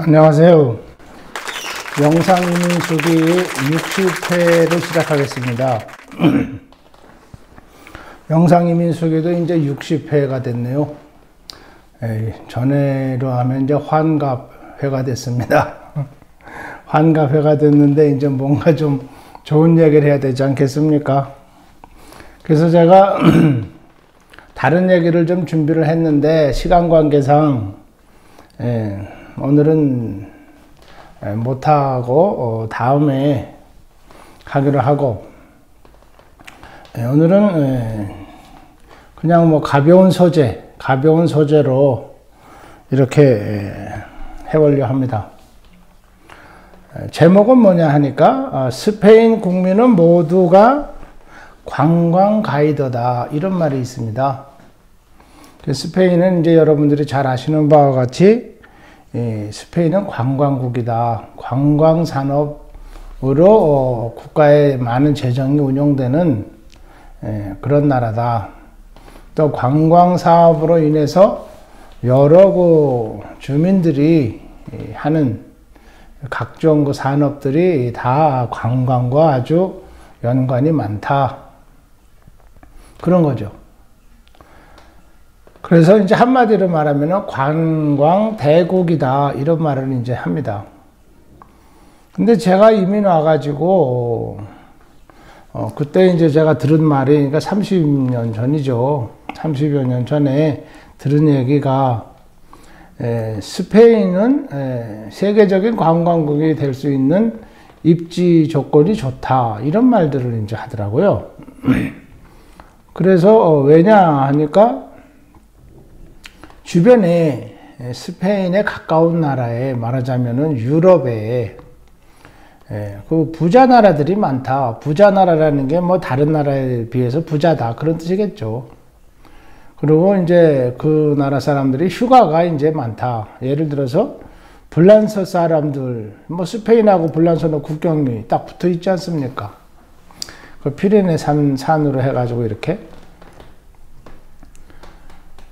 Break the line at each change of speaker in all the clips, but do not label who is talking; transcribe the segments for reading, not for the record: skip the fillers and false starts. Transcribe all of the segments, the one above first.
안녕하세요. 영상이민수기 60회를 시작하겠습니다. 영상이민수기도 이제 60회가 됐네요. 전에로 하면 이제 환갑회가 됐습니다. 환갑회가 됐는데 이제 뭔가 좀 좋은 얘기를 해야 되지 않겠습니까? 그래서 제가 다른 얘기를 좀 준비를 했는데 시간 관계상 오늘은 못하고 다음에 하기로 하고, 오늘은 그냥 뭐 가벼운 소재로 이렇게 해보려 합니다. 제목은 뭐냐 하니까 스페인 국민은 모두가 관광 가이드다, 이런 말이 있습니다. 스페인은 이제 여러분들이 잘 아시는 바와 같이 스페인은 관광국이다. 관광산업으로 국가의 많은 재정이 운용되는 그런 나라다. 또 관광사업으로 인해서 여러 주민들이 하는 각종 그 산업들이 다 관광과 아주 연관이 많다, 그런 거죠. 그래서 이제 한마디로 말하면 관광 대국이다, 이런 말을 이제 합니다. 근데 제가 이민 와가지고 그때 이제 제가 들은 말이, 그러니까 30년 전이죠. 30여 년 전에 들은 얘기가 스페인은 세계적인 관광국이 될 수 있는 입지 조건이 좋다, 이런 말들을 이제 하더라고요. 그래서 왜냐 하니까 주변에 스페인에 가까운 나라에, 말하자면은 유럽에 그 부자 나라들이 많다. 부자 나라라는 게 뭐 다른 나라에 비해서 부자다, 그런 뜻이겠죠. 그리고 이제 그 나라 사람들이 휴가가 이제 많다. 예를 들어서 불란서 사람들, 뭐 스페인하고 불란서는 국경이 딱 붙어 있지 않습니까? 그 피레네 산으로 해가지고 이렇게.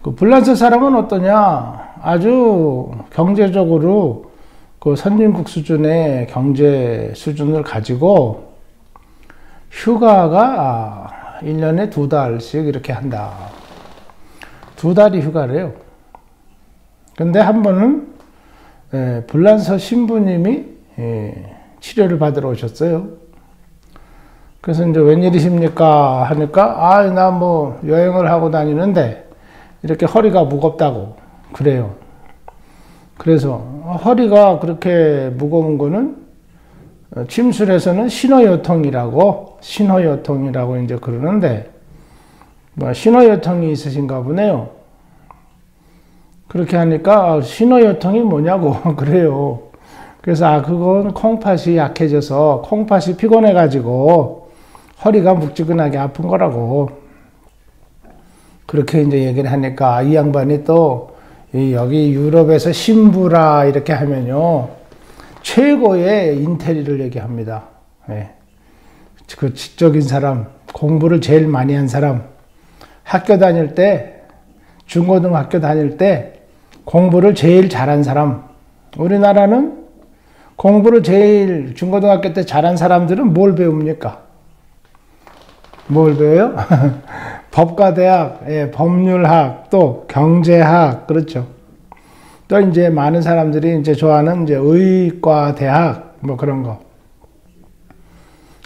그 불란서 사람은 어떠냐? 아주 경제적으로 그 선진국 수준의 경제 수준을 가지고 휴가가 1년에 2달씩 이렇게 한다. 2달이 휴가래요. 근데 한 번은 불란서 신부님이 치료를 받으러 오셨어요. 그래서 이제 웬일이십니까 하니까, 나 뭐 여행을 하고 다니는데 이렇게 허리가 무겁다고 그래요. 그래서 허리가 그렇게 무거운 거는 침술에서는 신호요통이라고 이제 그러는데, 뭐 신호요통이 있으신가 보네요. 그렇게 하니까 신호요통이 뭐냐고 그래요. 그래서 그건 콩팥이 약해져서, 콩팥이 피곤해가지고 허리가 묵직근하게 아픈 거라고 그렇게 이제 얘기를 하니까, 이 양반이 또 여기 유럽에서 신부라 이렇게 하면요, 최고의 인테리를 얘기합니다. 그 지적인 사람, 공부를 제일 많이 한 사람, 학교 다닐 때, 중고등학교 다닐 때 공부를 제일 잘한 사람. 우리나라는 공부를 제일 중고등학교 때 잘한 사람들은 뭘 배웁니까? 뭘 배워요? 법과대학, 법률학, 또 경제학, 그렇죠. 또 이제 많은 사람들이 이제 좋아하는 이제 의과대학, 뭐 그런 거.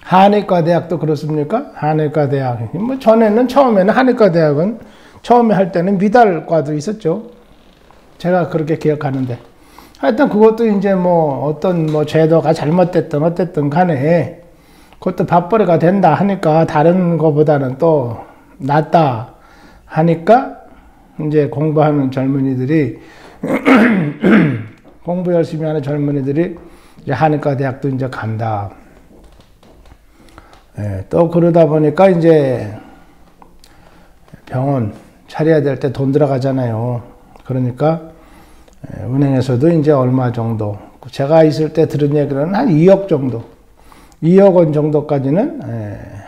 한의과대학도 그렇습니까? 한의과대학. 뭐 처음에는 한의과대학은 처음에 할 때는 미달과도 있었죠. 제가 그렇게 기억하는데. 하여튼 그것도 이제 뭐 어떤 뭐 제도가 잘못됐든 어쨌든 간에 그것도 밥벌이가 된다 하니까 다른 거보다는 또 낫다 하니까 이제 공부하는 젊은이들이 공부 열심히 하는 젊은이들이 이제 한의과 대학도 이제 간다. 또 그러다 보니까 이제 병원 차려야 될 때 돈 들어가잖아요. 그러니까 은행에서도 이제 얼마 정도, 제가 있을 때 들은 얘기는 한 2억 정도, 2억 원 정도까지는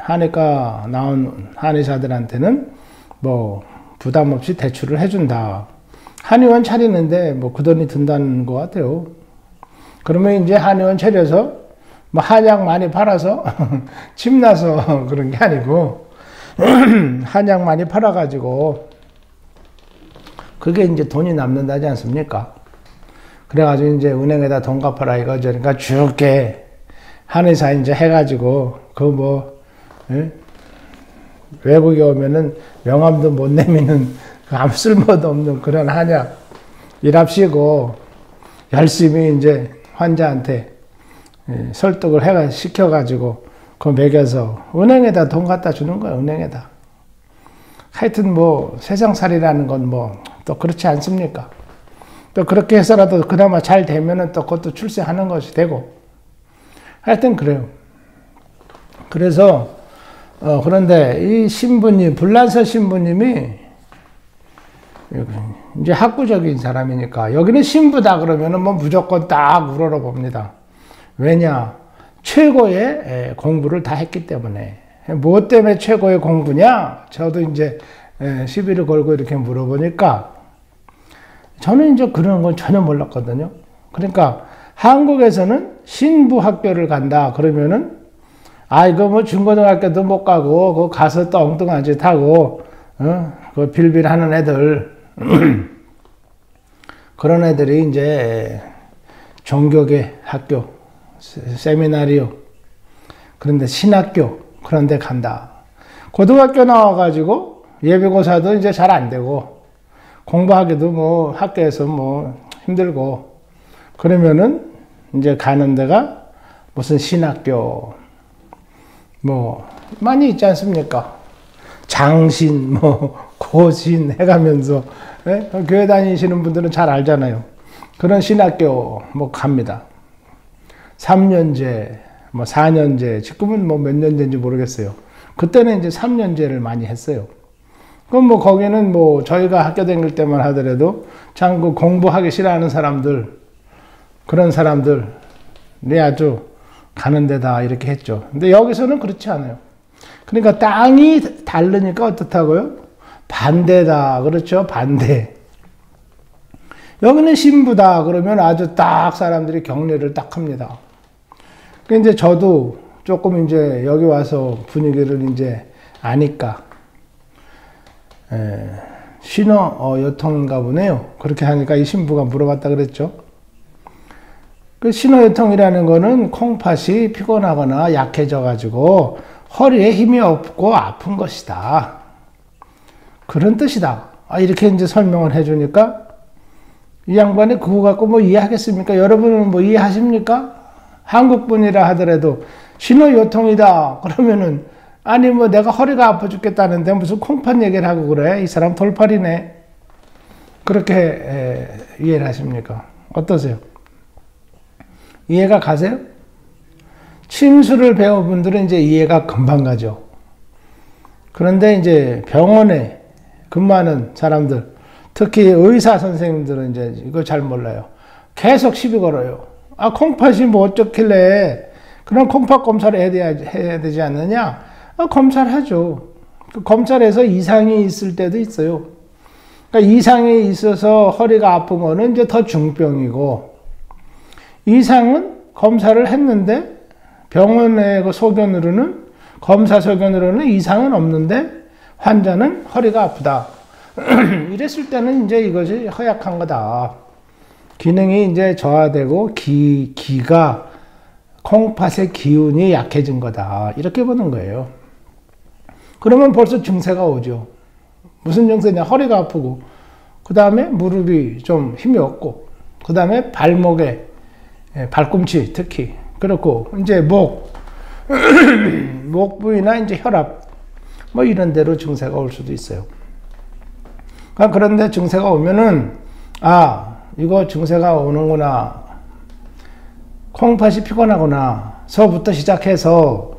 한의과 나온 한의사들한테는 뭐 부담 없이 대출을 해준다. 한의원 차리는데 뭐 그 돈이 든다는 것 같아요. 그러면 이제 한의원 차려서 뭐 한약 많이 팔아서 침나서 그런 게 아니고 한약 많이 팔아가지고 그게 이제 돈이 남는다지 않습니까? 그래가지고 이제 은행에다 돈 갚아라 이거죠. 그러니까 줄게 한의사 이제 해가지고 그 뭐 외국에 오면은 명함도 못 내미는 아무 쓸모도 없는 그런 한약 일합시고 열심히 이제 환자한테 설득을 시켜가지고 그거 먹여서 은행에다 돈 갖다 주는 거야. 은행에다. 하여튼 뭐 세상살이라는 건 뭐 또 그렇지 않습니까? 또 그렇게 해서라도 그나마 잘 되면은 또 그것도 출세하는 것이 되고 하여튼 그래요. 그래서 그런데 이 신부님 불란서 신부님이 이제 학구적인 사람이니까 여기는 신부다 그러면은 뭐 무조건 딱 우러러 봅니다. 왜냐? 최고의 공부를 다 했기 때문에. 무엇 때문에 최고의 공부냐? 저도 이제 시비를 걸고 이렇게 물어보니까 저는 이제 그런 건 전혀 몰랐거든요. 그러니까 한국에서는 신부 학교를 간다 그러면은 이거 뭐 중고등학교도 못 가고 그 가서 또 엉뚱한 짓 하고 그 빌빌하는 애들 그런 애들이 이제 종교계 학교 세미나리오 그런데 신학교 그런데 간다. 고등학교 나와가지고 예비고사도 이제 잘 안 되고 공부하기도 뭐 학교에서 뭐 힘들고 그러면은 이제 가는 데가 무슨 신학교 뭐 많이 있지 않습니까? 장신 뭐 고신 해가면서 교회 다니시는 분들은 잘 알잖아요. 그런 신학교 뭐 갑니다. 3년제 뭐 4년제 지금은 뭐 몇 년제인지 모르겠어요. 그때는 이제 3년제를 많이 했어요. 그럼 뭐 거기는 뭐 저희가 학교 다닐 때만 하더라도 참 그 공부하기 싫어하는 사람들 그런 사람들이 아주 가는 데다 이렇게 했죠. 근데 여기서는 그렇지 않아요. 그러니까 땅이 다르니까 어떻다고요? 반대다. 그렇죠? 반대. 여기는 신부다. 그러면 아주 딱 사람들이 격려를 딱 합니다. 그러니까 이제 저도 조금 이제 여기 와서 분위기를 이제 아니까 신어 여통인가 보네요. 그렇게 하니까 이 신부가 물어봤다 그랬죠. 그 신어 여통이라는 거는 콩팥이 피곤하거나 약해져 가지고 허리에 힘이 없고 아픈 것이다. 그런 뜻이다. 이렇게 이제 설명을 해주니까 이 양반이 그거 갖고 뭐 이해하겠습니까? 여러분은 뭐 이해하십니까? 한국 분이라 하더라도 신어 여통이다. 그러면은 아니 뭐 내가 허리가 아파 죽겠다는데 무슨 콩팥 얘기를 하고 그래? 이 사람 돌팔이네. 그렇게 이해를 하십니까? 어떠세요? 이해가 가세요? 침수를 배운 분들은 이제 이해가 금방 가죠. 그런데 이제 병원에 근무하는 사람들, 특히 의사 선생님들은 이제 이거 잘 몰라요. 계속 시비 걸어요. 콩팥이 뭐 어쩌길래 그런 콩팥 검사를 해야 되지 않느냐? 검사를 하죠. 그 검사를 해서 이상이 있을 때도 있어요. 그러니까 이상이 있어서 허리가 아픈 거는 이제 더 중병이고, 이상은 검사를 했는데 병원의 그 소견으로는, 검사 소견으로는 이상은 없는데 환자는 허리가 아프다. 이랬을 때는 이제 이것이 허약한 거다. 기능이 이제 저하되고 기가 콩팥의 기운이 약해진 거다. 이렇게 보는 거예요. 그러면 벌써 증세가 오죠. 무슨 증세냐? 허리가 아프고, 그 다음에 무릎이 좀 힘이 없고, 그 다음에 발목에, 발꿈치 특히, 그렇고, 이제 목 부위나 이제 혈압, 뭐 이런 데로 증세가 올 수도 있어요. 그런데 증세가 오면은, 이거 증세가 오는구나. 콩팥이 피곤하구나. 서부터 시작해서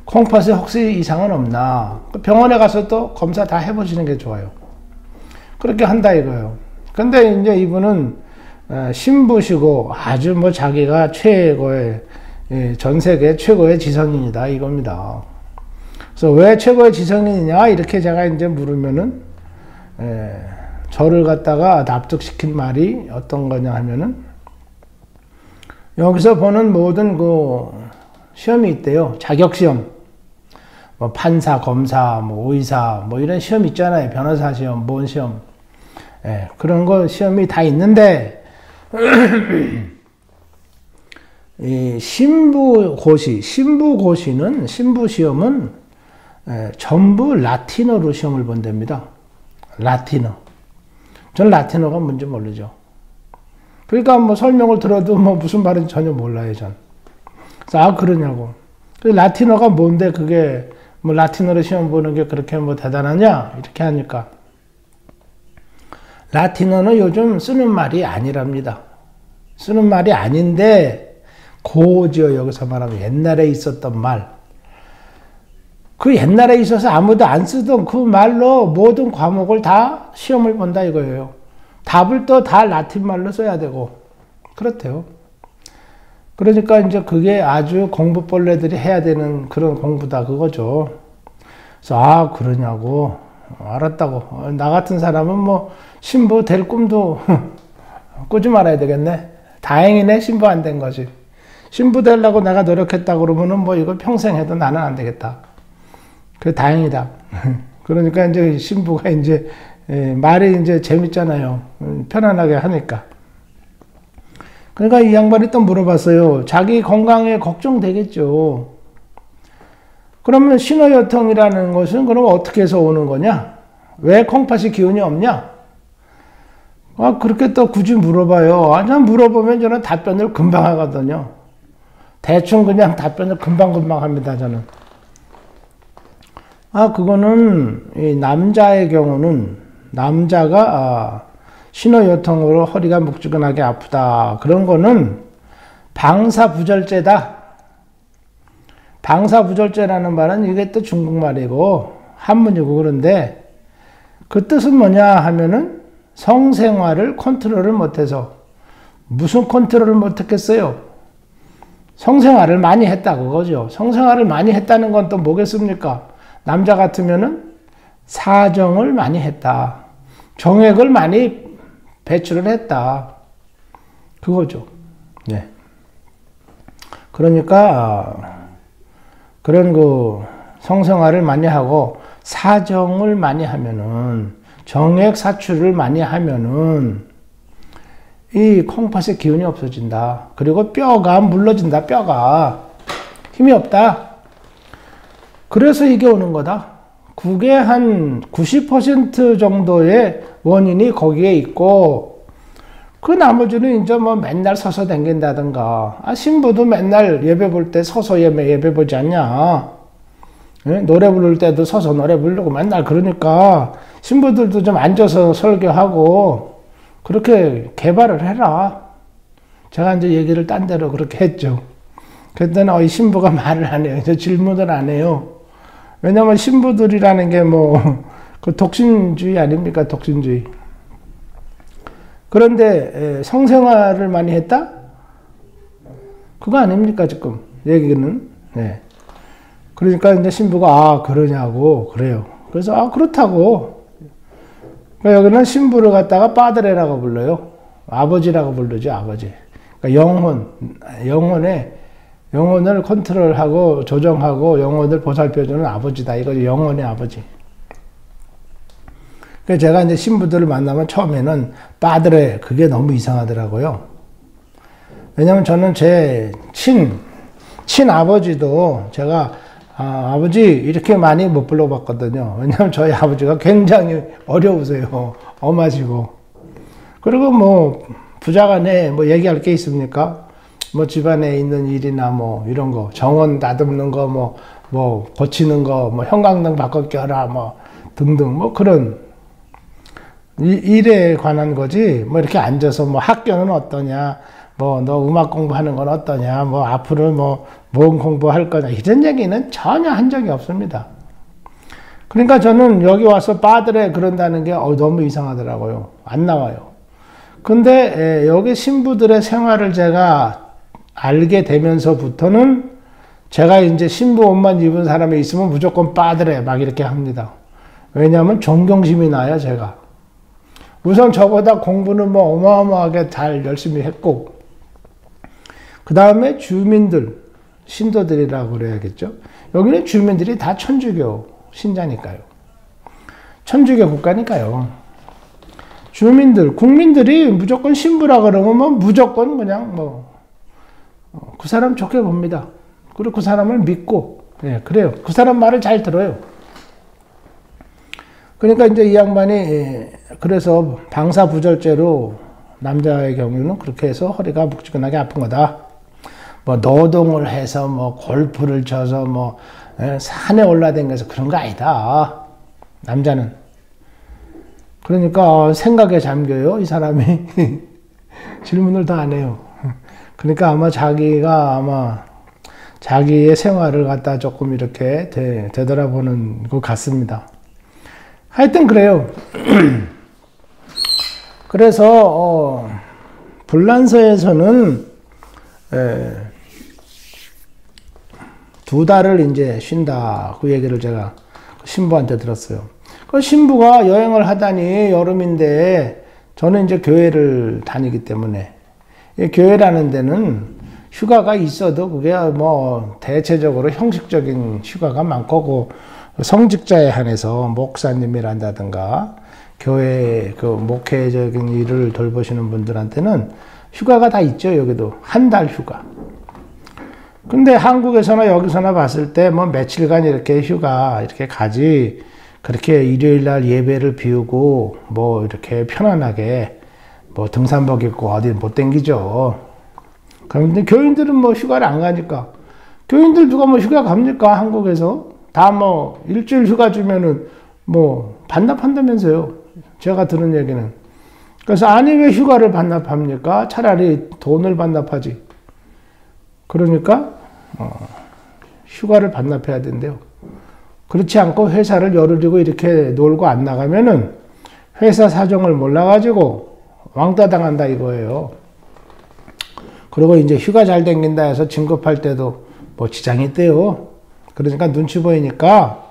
콩팥에 혹시 이상은 없나. 병원에 가서 또 검사 다 해보시는 게 좋아요. 그렇게 한다 이거예요. 근데 이제 이분은 신부시고 아주 뭐 자기가 최고의, 전 세계 최고의 지성인이다 이겁니다. 그래서 왜 최고의 지성인이냐 이렇게 제가 이제 물으면은 저를 갖다가 납득시킨 말이 어떤 거냐 하면은, 여기서 보는 모든 그 시험이 있대요. 자격시험. 뭐 판사, 검사, 뭐 의사, 뭐 이런 시험 있잖아요. 변호사 시험, 뭔 시험. 예, 그런 거 시험이 다 있는데, 이 신부고시는, 신부시험은 전부 라틴어로 시험을 본답니다. 라틴어. 전 라틴어가 뭔지 모르죠. 그러니까 뭐 설명을 들어도 뭐 무슨 말인지 전혀 몰라요, 전. 그래서 그러냐고. 라틴어가 뭔데 그게 뭐 라틴어로 시험 보는 게 그렇게 뭐 대단하냐? 이렇게 하니까. 라틴어는 요즘 쓰는 말이 아니랍니다. 쓰는 말이 아닌데, 고지요, 여기서 말하면 옛날에 있었던 말. 그 옛날에 있어서 아무도 안 쓰던 그 말로 모든 과목을 다 시험을 본다 이거예요. 답을 또 다 라틴 말로 써야 되고. 그렇대요. 그러니까 이제 그게 아주 공부벌레들이 해야 되는 그런 공부다 그거죠. 그래서 그러냐고. 알았다고. 나 같은 사람은 뭐 신부 될 꿈도 꾸지 말아야 되겠네. 다행이네, 신부 안 된 거지. 신부 되려고 내가 노력했다 그러면은 뭐 이거 평생 해도 나는 안 되겠다. 그래, 다행이다. 그러니까 이제 신부가 이제 말이 이제 재밌잖아요. 편안하게 하니까. 그러니까 이 양반이 또 물어봤어요. 자기 건강에 걱정되겠죠. 그러면 신호요통이라는 것은 그럼 어떻게 해서 오는 거냐? 왜 콩팥이 기운이 없냐? 그렇게 또 굳이 물어봐요. 그냥 물어보면 저는 답변을 금방 하거든요. 대충 그냥 답변을 금방금방 합니다, 저는. 그거는, 이 남자의 경우는, 남자가, 신호요통으로 허리가 묵직하게 아프다. 그런 거는 방사부절제다. 방사부절제라는 말은 이게 또 중국말이고, 한문이고 그런데, 그 뜻은 뭐냐 하면은 성생활을 컨트롤을 못해서, 무슨 컨트롤을 못했겠어요? 성생활을 많이 했다 그거죠. 성생활을 많이 했다는 건 또 뭐겠습니까? 남자 같으면은 사정을 많이 했다. 정액을 많이 배출을 했다. 그거죠. 네. 그러니까 그런 그 성생활을 많이 하고 사정을 많이 하면은, 정액 사출을 많이 하면은 이 콩팥의 기운이 없어진다. 그리고 뼈가 물러진다. 뼈가 힘이 없다. 그래서 이게 오는 거다. 그게 한 90% 정도의 원인이 거기에 있고, 그 나머지는 이제 뭐 맨날 서서 댕긴다든가. 신부도 맨날 예배 볼 때 서서 예배 보지 않냐. 예? 노래 부를 때도 서서 노래 부르고 맨날 그러니까 신부들도 좀 앉아서 설교하고 그렇게 개발을 해라. 제가 이제 얘기를 딴 데로 그렇게 했죠. 그랬더니 이 신부가 말을 안 해요. 이제 질문을 안 해요. 왜냐면 신부들이라는 게 뭐 그 독신주의 아닙니까? 독신주의. 그런데 성생활을 많이 했다? 그거 아닙니까? 지금 얘기는. 네. 그러니까 이제 신부가 그러냐고 그래요. 그래서 그렇다고. 그러니까 여기는 신부를 갖다가 빠드레라고 불러요. 아버지라고 부르죠. 아버지. 그러니까 영혼을 컨트롤하고 조정하고 영혼을 보살펴주는 아버지다. 이거 영혼의 아버지. 그래서 제가 이제 신부들을 만나면 처음에는 빠드레, 그게 너무 이상하더라고요. 왜냐면 저는 제 친아버지도 제가 아버지 이렇게 많이 못 불러봤거든요. 왜냐면 저희 아버지가 굉장히 어려우세요. 엄하시고. 그리고 뭐 부자간에 뭐 얘기할 게 있습니까? 뭐 집안에 있는 일이나 뭐 이런 거, 정원 다듬는 거, 뭐 고치는 거, 뭐 형광등 바꿔 껴라, 뭐 등등 뭐 그런 일에 관한 거지. 뭐 이렇게 앉아서 뭐 학교는 어떠냐, 뭐 너 음악 공부하는 건 어떠냐, 뭐 앞으로 뭔 공부할 거냐, 이런 얘기는 전혀 한 적이 없습니다. 그러니까 저는 여기 와서 빠드레 그런다는 게 너무 이상하더라고요. 안 나와요. 근데 여기 신부들의 생활을 제가 알게 되면서부터는 제가 이제 신부 옷만 입은 사람이 있으면 무조건 빠드레 막 이렇게 합니다. 왜냐하면 존경심이 나요, 제가. 우선 저보다 공부는 뭐 어마어마하게 잘 열심히 했고, 그 다음에 주민들, 신도들이라고 그래야겠죠. 여기는 주민들이 다 천주교 신자니까요. 천주교 국가니까요. 주민들, 국민들이 무조건 신부라 그러면 뭐 무조건 그냥 뭐 그 사람 좋게 봅니다. 그리고 그 사람을 믿고, 예, 그래요. 그 사람 말을 잘 들어요. 그러니까 이제 이 양반이 그래서 방사부절제로 남자의 경우는 그렇게 해서 허리가 묵직하게 아픈 거다. 뭐 노동을 해서 뭐 골프를 쳐서 뭐 산에 올라다녀서 그런 거 아니다. 남자는. 그러니까 생각에 잠겨요, 이 사람이. 질문을 더 안 해요. 그러니까 아마 자기의 생활을 갖다 조금 이렇게 되돌아보는 것 같습니다. 하여튼 그래요. 그래서 불란서에서는 2달을 이제 쉰다. 그 얘기를 제가 신부한테 들었어요. 그 신부가 여행을 하다니 여름인데 저는 이제 교회를 다니기 때문에 교회라는 데는 휴가가 있어도 그게 뭐 대체적으로 형식적인 휴가가 많고 그 성직자에 한해서 목사님이란다든가 교회 그 목회적인 일을 돌보시는 분들한테는 휴가가 다 있죠. 여기도 한 달 휴가. 근데 한국에서나 여기서나 봤을 때 뭐 며칠간 이렇게 휴가 이렇게 가지 그렇게 일요일 날 예배를 비우고 뭐 이렇게 편안하게 뭐 등산복 입고 어디 못 댕기죠. 그런데 교인들은 뭐 휴가를 안 가니까 교인들 누가 뭐 휴가 갑니까? 한국에서 다 뭐 일주일 휴가 주면은 뭐 반납한다면서요. 제가 들은 얘기는. 그래서 아니 왜 휴가를 반납합니까? 차라리 돈을 반납하지. 그러니까 휴가를 반납해야 된대요. 그렇지 않고 회사를 열흘이고 이렇게 놀고 안 나가면은 회사 사정을 몰라가지고 왕따 당한다 이거예요. 그리고 이제 휴가 잘 댕긴다 해서 진급할 때도 뭐 지장이 있대요. 그러니까 눈치 보이니까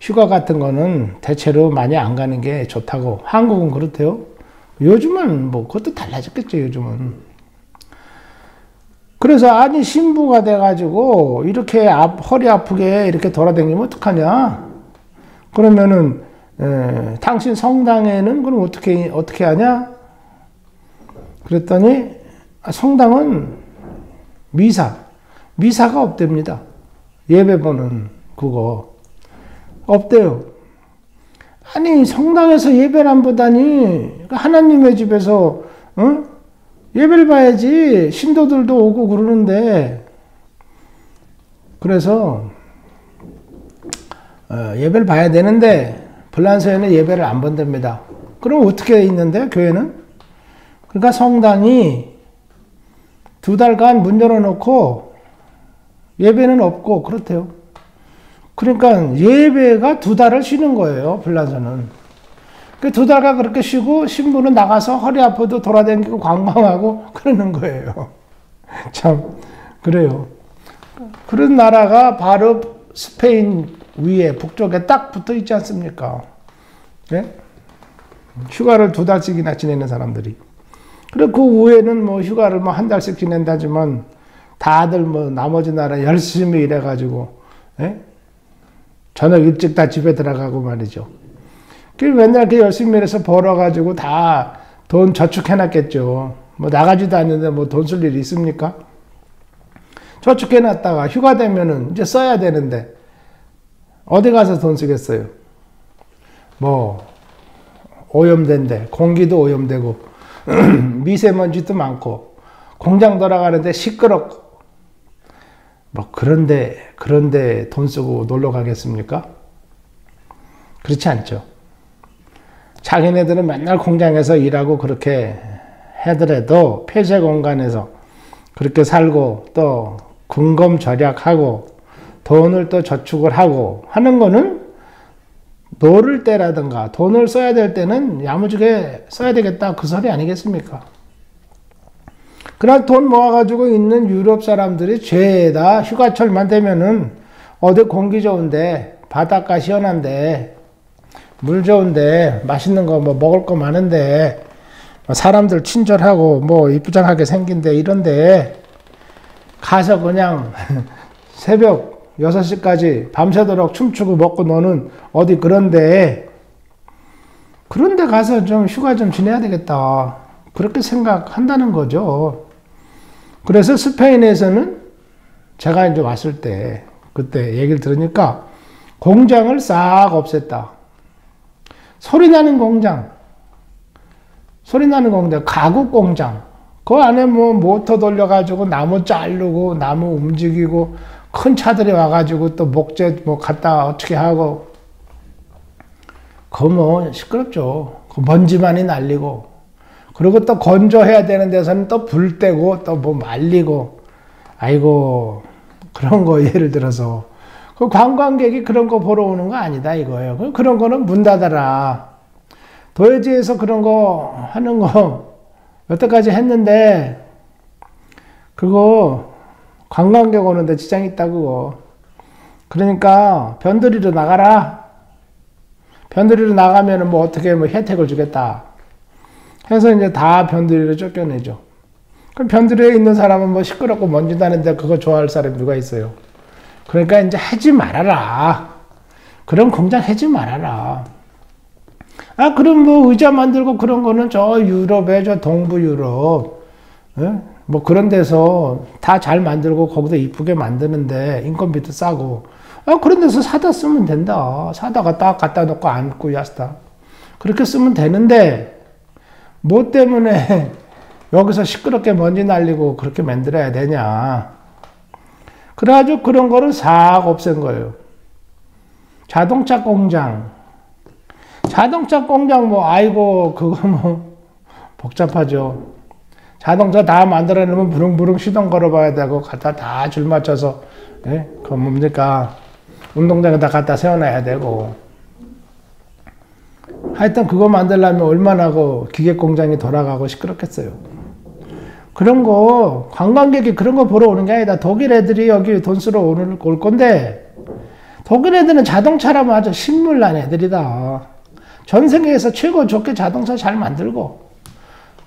휴가 같은 거는 대체로 많이 안 가는 게 좋다고. 한국은 그렇대요. 요즘은 뭐 그것도 달라졌겠죠, 요즘은. 그래서 아니 신부가 돼가지고 이렇게 허리 아프게 이렇게 돌아다니면 어떡하냐? 그러면은 당신 성당에는 그럼 어떻게 하냐? 그랬더니 성당은 미사가 없답니다. 예배보는 그거 없대요. 아니 성당에서 예배를 안 보다니 하나님의 집에서 예배를 봐야지. 신도들도 오고 그러는데. 그래서 예배를 봐야 되는데 불란서에는 예배를 안 본답니다. 그럼 어떻게 있는데 교회는? 그러니까 성당이 2달간 문 열어놓고 예배는 없고 그렇대요. 그러니까 예배가 2달을 쉬는 거예요. 불란서는. 그 2달간 그렇게 쉬고 신부는 나가서 허리 아파도 돌아다니고 관광하고 그러는 거예요. 참 그래요. 그런 나라가 바로 스페인 위에 북쪽에 딱 붙어 있지 않습니까? 네? 휴가를 2달씩이나 지내는 사람들이. 그리고 그 위에는 뭐 휴가를 뭐 1달씩 지낸다지만 다들 뭐 나머지 나라 열심히 일해가지고 저녁 일찍 다 집에 들어가고 말이죠. 그 맨날 그 열심히 일해서 벌어가지고 다 돈 저축해놨겠죠. 뭐 나가지도 않는데 뭐 돈 쓸 일이 있습니까? 저축해놨다가 휴가 되면은 이제 써야 되는데 어디 가서 돈 쓰겠어요? 뭐 오염된데 공기도 오염되고 미세먼지도 많고 공장 돌아가는데 시끄럽고 뭐 그런데 돈 쓰고 놀러 가겠습니까? 그렇지 않죠. 자기네들은 맨날 공장에서 일하고 그렇게 하더라도 폐쇄 공간에서 그렇게 살고 또 근검 절약하고 돈을 또 저축을 하고 하는 거는 놀을 때라든가 돈을 써야 될 때는 야무지게 써야 되겠다 그 소리 아니겠습니까? 그날 돈 모아가지고 있는 유럽 사람들이 죄다 휴가철만 되면은 어디 공기 좋은데 바닷가 시원한데 물 좋은데 맛있는 거 뭐 먹을 거 많은데 사람들 친절하고 뭐 이쁘장하게 생긴데 이런데 가서 그냥 새벽 6시까지 밤새도록 춤추고 먹고 노는 어디 그런데 가서 좀 휴가 좀 지내야 되겠다. 그렇게 생각한다는 거죠. 그래서 스페인에서는 제가 이제 왔을 때 그때 얘기를 들으니까 공장을 싹 없앴다. 소리 나는 공장, 가구 공장. 그 안에 뭐 모터 돌려가지고 나무 자르고 나무 움직이고 큰 차들이 와가지고 또 목재 뭐 갖다 어떻게 하고 그거 뭐 시끄럽죠. 그 먼지만이 날리고 그리고 또 건조해야 되는 데서는 또 불 떼고 또 뭐 말리고 아이고 그런 거 예를 들어서 그 관광객이 그런 거 보러 오는 거 아니다 이거예요. 그런 거는 문 닫아라. 도해지에서 그런 거 하는 거 여태까지 했는데 그거 관광객 오는데 지장 있다 그거. 그러니까 변두리로 나가라. 변두리로 나가면은 뭐 어떻게 뭐 혜택을 주겠다. 해서 이제 다 변두리로 쫓겨내죠. 그럼 변두리에 있는 사람은 뭐 시끄럽고 먼지 나는데 그거 좋아할 사람이 누가 있어요. 그러니까 이제 하지 말아라. 그런 공장 하지 말아라. 아, 그럼 뭐 의자 만들고 그런 거는 저 유럽에 저 동부 유럽, 예? 뭐 그런 데서 다 잘 만들고 거기도 이쁘게 만드는데 인건비도 싸고, 아, 그런 데서 사다 쓰면 된다. 사다가 딱 갖다 놓고 앉고 야스다. 그렇게 쓰면 되는데, 뭐 때문에 여기서 시끄럽게 먼지 날리고 그렇게 만들어야 되냐. 그래가지고 그런 거를 싹 없앤 거예요. 자동차 공장 뭐 아이고 그거 뭐 복잡하죠. 자동차 다 만들어내면 부릉부릉 시동 걸어봐야 되고 갖다 다 줄 맞춰서 예? 그거 뭡니까 운동장에다 갖다 세워놔야 되고 하여튼 그거 만들려면 얼마나 그 기계 공장이 돌아가고 시끄럽겠어요. 그런 거 관광객이 그런 거 보러 오는 게 아니다. 독일 애들이 여기 돈 쓰러 올 건데 독일 애들은 자동차라면 아주 신물난 애들이다. 전 세계에서 최고 좋게 자동차 잘 만들고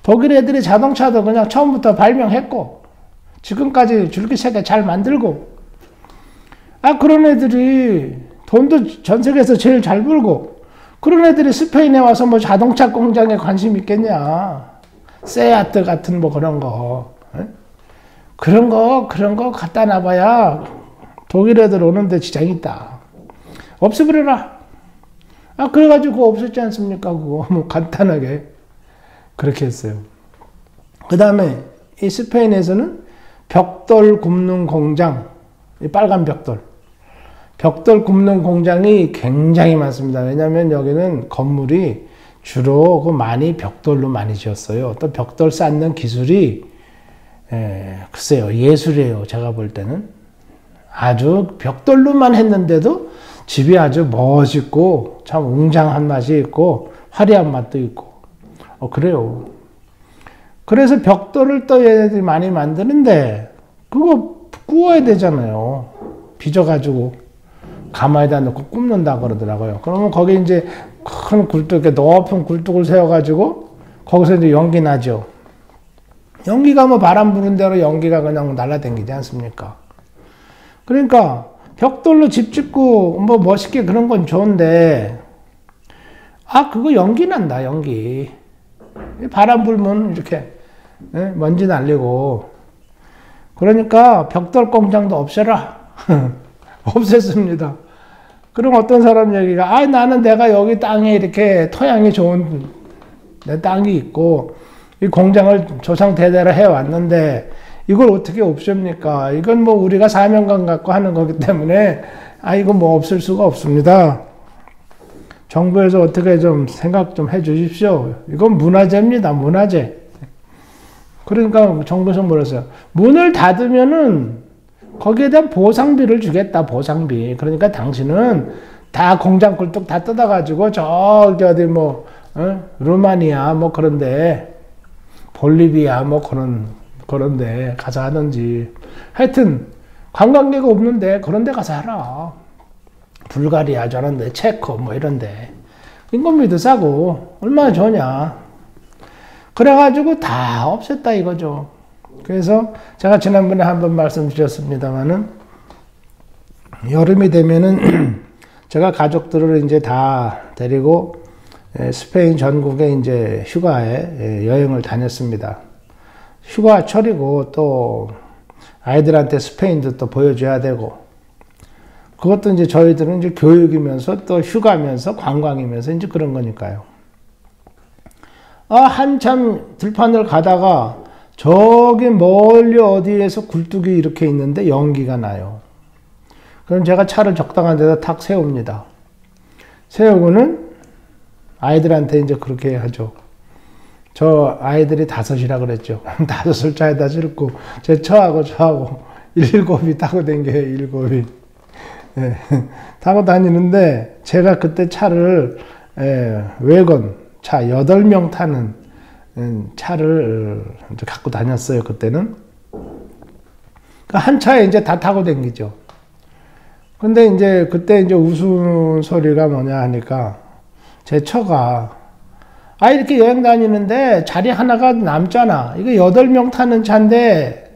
독일 애들이 자동차도 그냥 처음부터 발명했고 지금까지 줄기세게 잘 만들고 아 그런 애들이 돈도 전 세계에서 제일 잘 벌고 그런 애들이 스페인에 와서 뭐 자동차 공장에 관심 있겠냐. 세아트 같은 뭐 그런 거. 에? 그런 거 갖다 놔봐야 독일 애들 오는데 지장이 있다. 없애버려라. 아, 그래가지고 그거 없었지 않습니까? 그거 뭐 간단하게. 그렇게 했어요. 그 다음에 이 스페인에서는 벽돌 굽는 공장, 이 빨간 벽돌 굽는 공장이 굉장히 많습니다. 왜냐하면 여기는 건물이 주로 그 많이 벽돌로 많이 지었어요. 또 벽돌 쌓는 기술이 글쎄요 예술이에요. 제가 볼 때는 아주 벽돌로만 했는데도 집이 아주 멋있고 참 웅장한 맛이 있고 화려한 맛도 있고 그래요. 그래서 벽돌을 또 얘네들이 많이 만드는데 그거 구워야 되잖아요. 빚어가지고 가마에다 넣고 굽는다 그러더라고요. 그러면 거기 이제 큰 굴뚝에 높은 굴뚝을 세워가지고 거기서 이제 연기 나죠. 연기가 뭐 바람 부는 대로 연기가 그냥 날아다니지 않습니까? 그러니까 벽돌로 집 짓고 뭐 멋있게 그런 건 좋은데 아 그거 연기 난다 연기. 바람 불면 이렇게 먼지 날리고 그러니까 벽돌 공장도 없애라. 없앴습니다. 그럼 어떤 사람 얘기가 아 나는 내가 여기 땅에 이렇게 토양이 좋은 내 땅이 있고 이 공장을 조상 대대로 해왔는데 이걸 어떻게 없앱니까? 이건 뭐 우리가 사명감 갖고 하는 거기 때문에 아 이거 뭐 없을 수가 없습니다. 정부에서 어떻게 좀 생각 좀 해 주십시오. 이건 문화재입니다. 문화재. 그러니까 정부에서 뭐랬어요? 문을 닫으면은 거기에 대한 보상비를 주겠다. 보상비. 그러니까 당신은 다 공장 굴뚝 다 뜯어가지고 저기 어디 뭐 루마니아 뭐 그런데 볼리비아 뭐 그런데 가서 하든지 하여튼 관광객이 없는데 그런데 가서 하라. 불가리아 저런데 체코 뭐 이런데 인건비도 싸고 얼마나 좋냐. 그래가지고 다 없앴다 이거죠. 그래서 제가 지난번에 한번 말씀드렸습니다만은 여름이 되면은 제가 가족들을 이제 다 데리고 스페인 전국에 이제 휴가에 여행을 다녔습니다. 휴가철이고 또 아이들한테 스페인도 또 보여줘야 되고, 그것도 이제 저희들은 이제 교육이면서 또 휴가면서 관광이면서 이제 그런 거니까요. 한참 들판을 가다가 저기 멀리 어디에서 굴뚝이 이렇게 있는데 연기가 나요. 그럼 제가 차를 적당한 데다 탁 세웁니다. 세우고는 아이들한테 이제 그렇게 하죠. 저 아이들이 5이라 그랬죠. 5을 차에다 싣고 제 저하고 7이 타고 댕겨요. 7이. 예, 타고 다니는데 제가 그때 차를 외건 차 8명 타는 차를 갖고 다녔어요. 그때는. 한 차에 이제 다 타고 댕기죠. 근데 이제 그때 이제 웃음소리가 뭐냐 하니까 제 처가 이렇게 여행 다니는데 자리 하나가 남잖아. 이거 8명 타는 차인데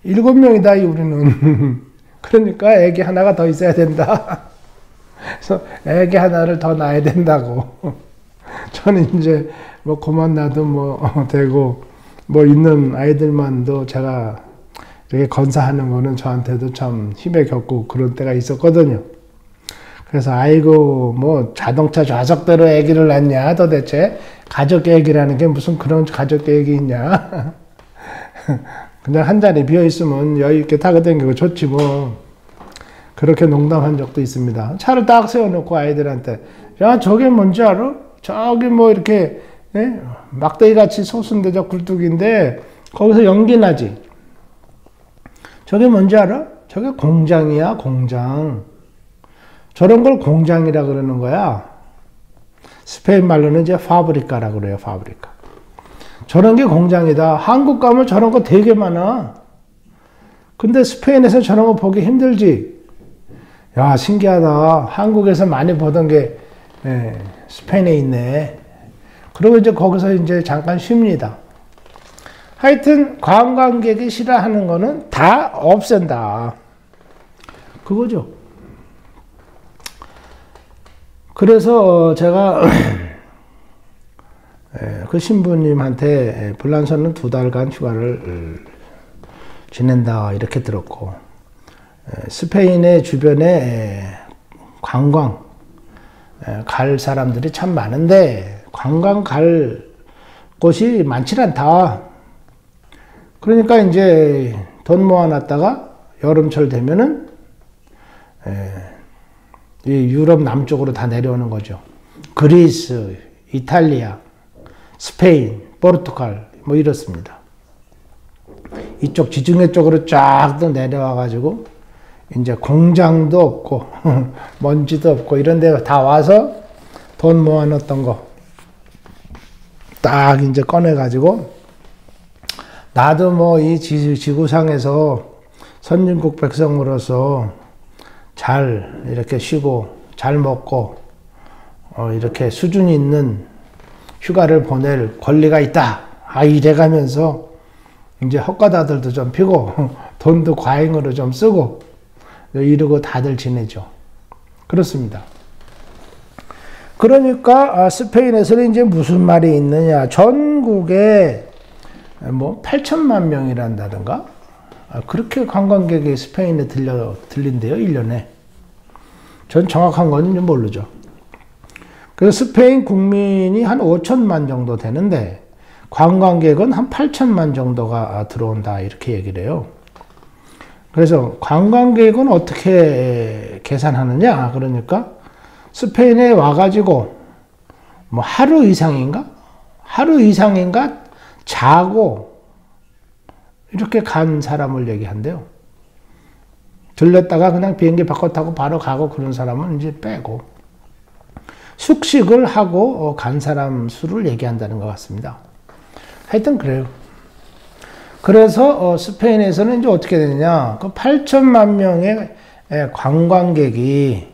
7명이다 우리는. 그러니까 애기 하나가 더 있어야 된다. 그래서 애기 하나를 더 낳아야 된다고. 저는 이제 뭐 그만 놔도 뭐 되고 뭐 있는 아이들만도 제가 이렇게 건사하는 거는 저한테도 참 힘에 겪고 그런 때가 있었거든요. 그래서 아이고 뭐 자동차 좌석대로 아기를 낳냐, 도대체 가족 계획이라는 게 무슨 그런 가족 계획이 있냐. 그냥 한 자리 비어 있으면 여유 있게 타고 다니고 좋지 뭐. 그렇게 농담한 적도 있습니다. 차를 딱 세워놓고 아이들한테 야 저게 뭔지 알아? 저기 뭐 이렇게 막대기 같이 솟은데 저 굴뚝인데 거기서 연기 나지. 저게 뭔지 알아? 저게 공장이야, 공장. 저런 걸 공장이라 그러는 거야. 스페인 말로는 이제 파브리카라 그래요, 파브리카. 저런 게 공장이다. 한국 가면 저런 거 되게 많아. 근데 스페인에서 저런 거 보기 힘들지. 야, 신기하다. 한국에서 많이 보던 게 스페인에 있네. 그리고 이제 거기서 이제 잠깐 쉽니다. 하여튼 관광객이 싫어하는 거는 다 없앤다. 그거죠. 그래서 제가 그 신부님한테 불란서는 2달간 휴가를 지낸다 이렇게 들었고, 스페인의 주변에 관광 갈 사람들이 참 많은데 관광 갈 곳이 많지 않다. 그러니까 이제 돈 모아놨다가 여름철 되면은 이 유럽 남쪽으로 다 내려오는 거죠. 그리스, 이탈리아, 스페인, 포르투갈 뭐 이렇습니다. 이쪽 지중해 쪽으로 쫙 또 내려와가지고 이제 공장도 없고 먼지도 없고 이런 데 다 와서 돈 모아놨던 거 딱 이제 꺼내가지고 나도 뭐 이 지구상에서 선진국 백성으로서 잘 이렇게 쉬고 잘 먹고 이렇게 수준 있는 휴가를 보낼 권리가 있다. 이래가면서 이제 헛가다들도 좀 피고 돈도 과잉으로 좀 쓰고 이러고 다들 지내죠. 그렇습니다. 그러니까 스페인에서는 이제 무슨 말이 있느냐. 전국에 뭐 8천만 명이란다든가 그렇게 관광객이 스페인에 들린대요. 1년에. 전 정확한 건 모르죠. 그래서 스페인 국민이 한 5천만 정도 되는데 관광객은 한 8천만 정도가 들어온다 이렇게 얘기를 해요. 그래서 관광객은 어떻게 계산하느냐. 그러니까 스페인에 와가지고 뭐 하루 이상인가 자고 이렇게 간 사람을 얘기한대요. 들렸다가 그냥 비행기 바꿔 타고 바로 가고 그런 사람은 이제 빼고 숙식을 하고 간 사람 수를 얘기한다는 것 같습니다. 하여튼 그래요. 그래서 스페인에서는 이제 어떻게 되느냐. 그 8천만 명의 관광객이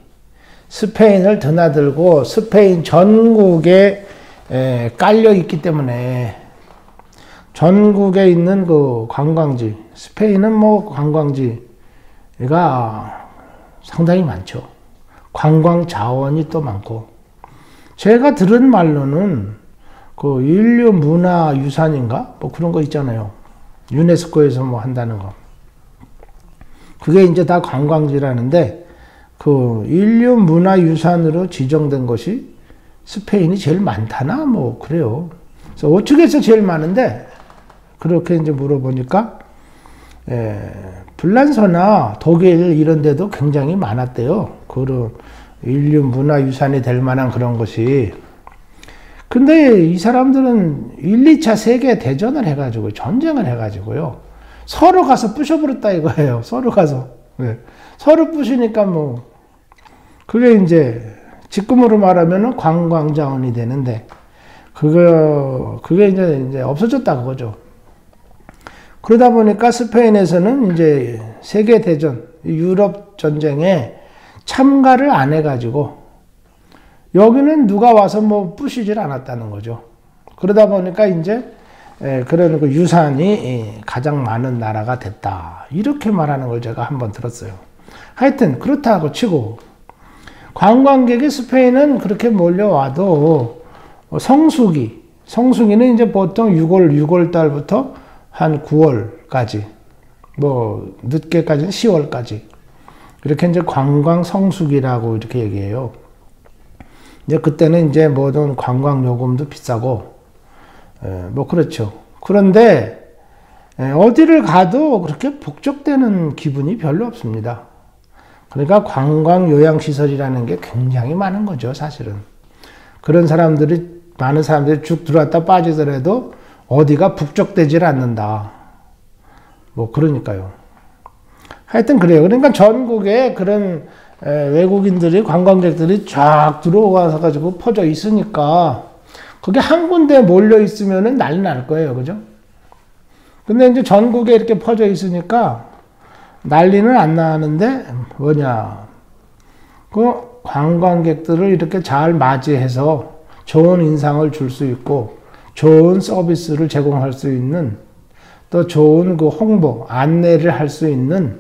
스페인을 드나들고 스페인 전국에 깔려 있기 때문에 전국에 있는 그 관광지, 스페인은 뭐 관광지가 상당히 많죠. 관광 자원이 또 많고, 제가 들은 말로는 그 인류 문화 유산인가? 뭐 그런 거 있잖아요. 유네스코에서 뭐 한다는 거. 그게 이제 다 관광지라는데, 그 인류 문화 유산으로 지정된 것이 스페인이 제일 많다나? 뭐 그래요. 그래서 어떻게해서 제일 많은데, 그렇게 이제 물어보니까, 불란서나 독일 이런 데도 굉장히 많았대요. 그런 인류 문화 유산이 될 만한 그런 것이. 근데 이 사람들은 1, 2차 세계 대전을 해가지고, 전쟁을 해가지고요. 서로 가서 부셔버렸다 이거예요. 서로 가서. 네. 서로 부시니까 뭐, 그게 이제, 지금으로 말하면 관광자원이 되는데, 그게 이제 없어졌다 그거죠. 그러다 보니까 스페인에서는 이제 세계대전, 유럽 전쟁에 참가를 안 해가지고, 여기는 누가 와서 뭐 부시질 않았다는 거죠. 그러다 보니까 이제, 그런 그 유산이 가장 많은 나라가 됐다. 이렇게 말하는 걸 제가 한번 들었어요. 하여튼, 그렇다고 치고, 관광객이 스페인은 그렇게 몰려와도, 성수기는 이제 보통 6월 달부터 한 9월까지, 뭐, 늦게까지는 10월까지. 이렇게 이제 관광 성수기라고 이렇게 얘기해요. 이제 그때는 이제 모든 관광 요금도 비싸고, 뭐, 그렇죠. 그런데, 어디를 가도 그렇게 북적대는 기분이 별로 없습니다. 그러니까 관광 요양시설이라는 게 굉장히 많은 거죠, 사실은. 그런 많은 사람들이 쭉 들어왔다 빠지더라도 어디가 북적대질 않는다. 뭐, 그러니까요. 하여튼 그래요. 그러니까 전국에 그런 외국인들이, 관광객들이 쫙 들어와서 가지고 퍼져 있으니까 그게 한 군데 몰려 있으면은 난리 날 거예요. 그죠? 근데 이제 전국에 이렇게 퍼져 있으니까 난리는 안 나는데 뭐냐. 그 관광객들을 이렇게 잘 맞이해서 좋은 인상을 줄 수 있고 좋은 서비스를 제공할 수 있는 또 좋은 그 홍보, 안내를 할 수 있는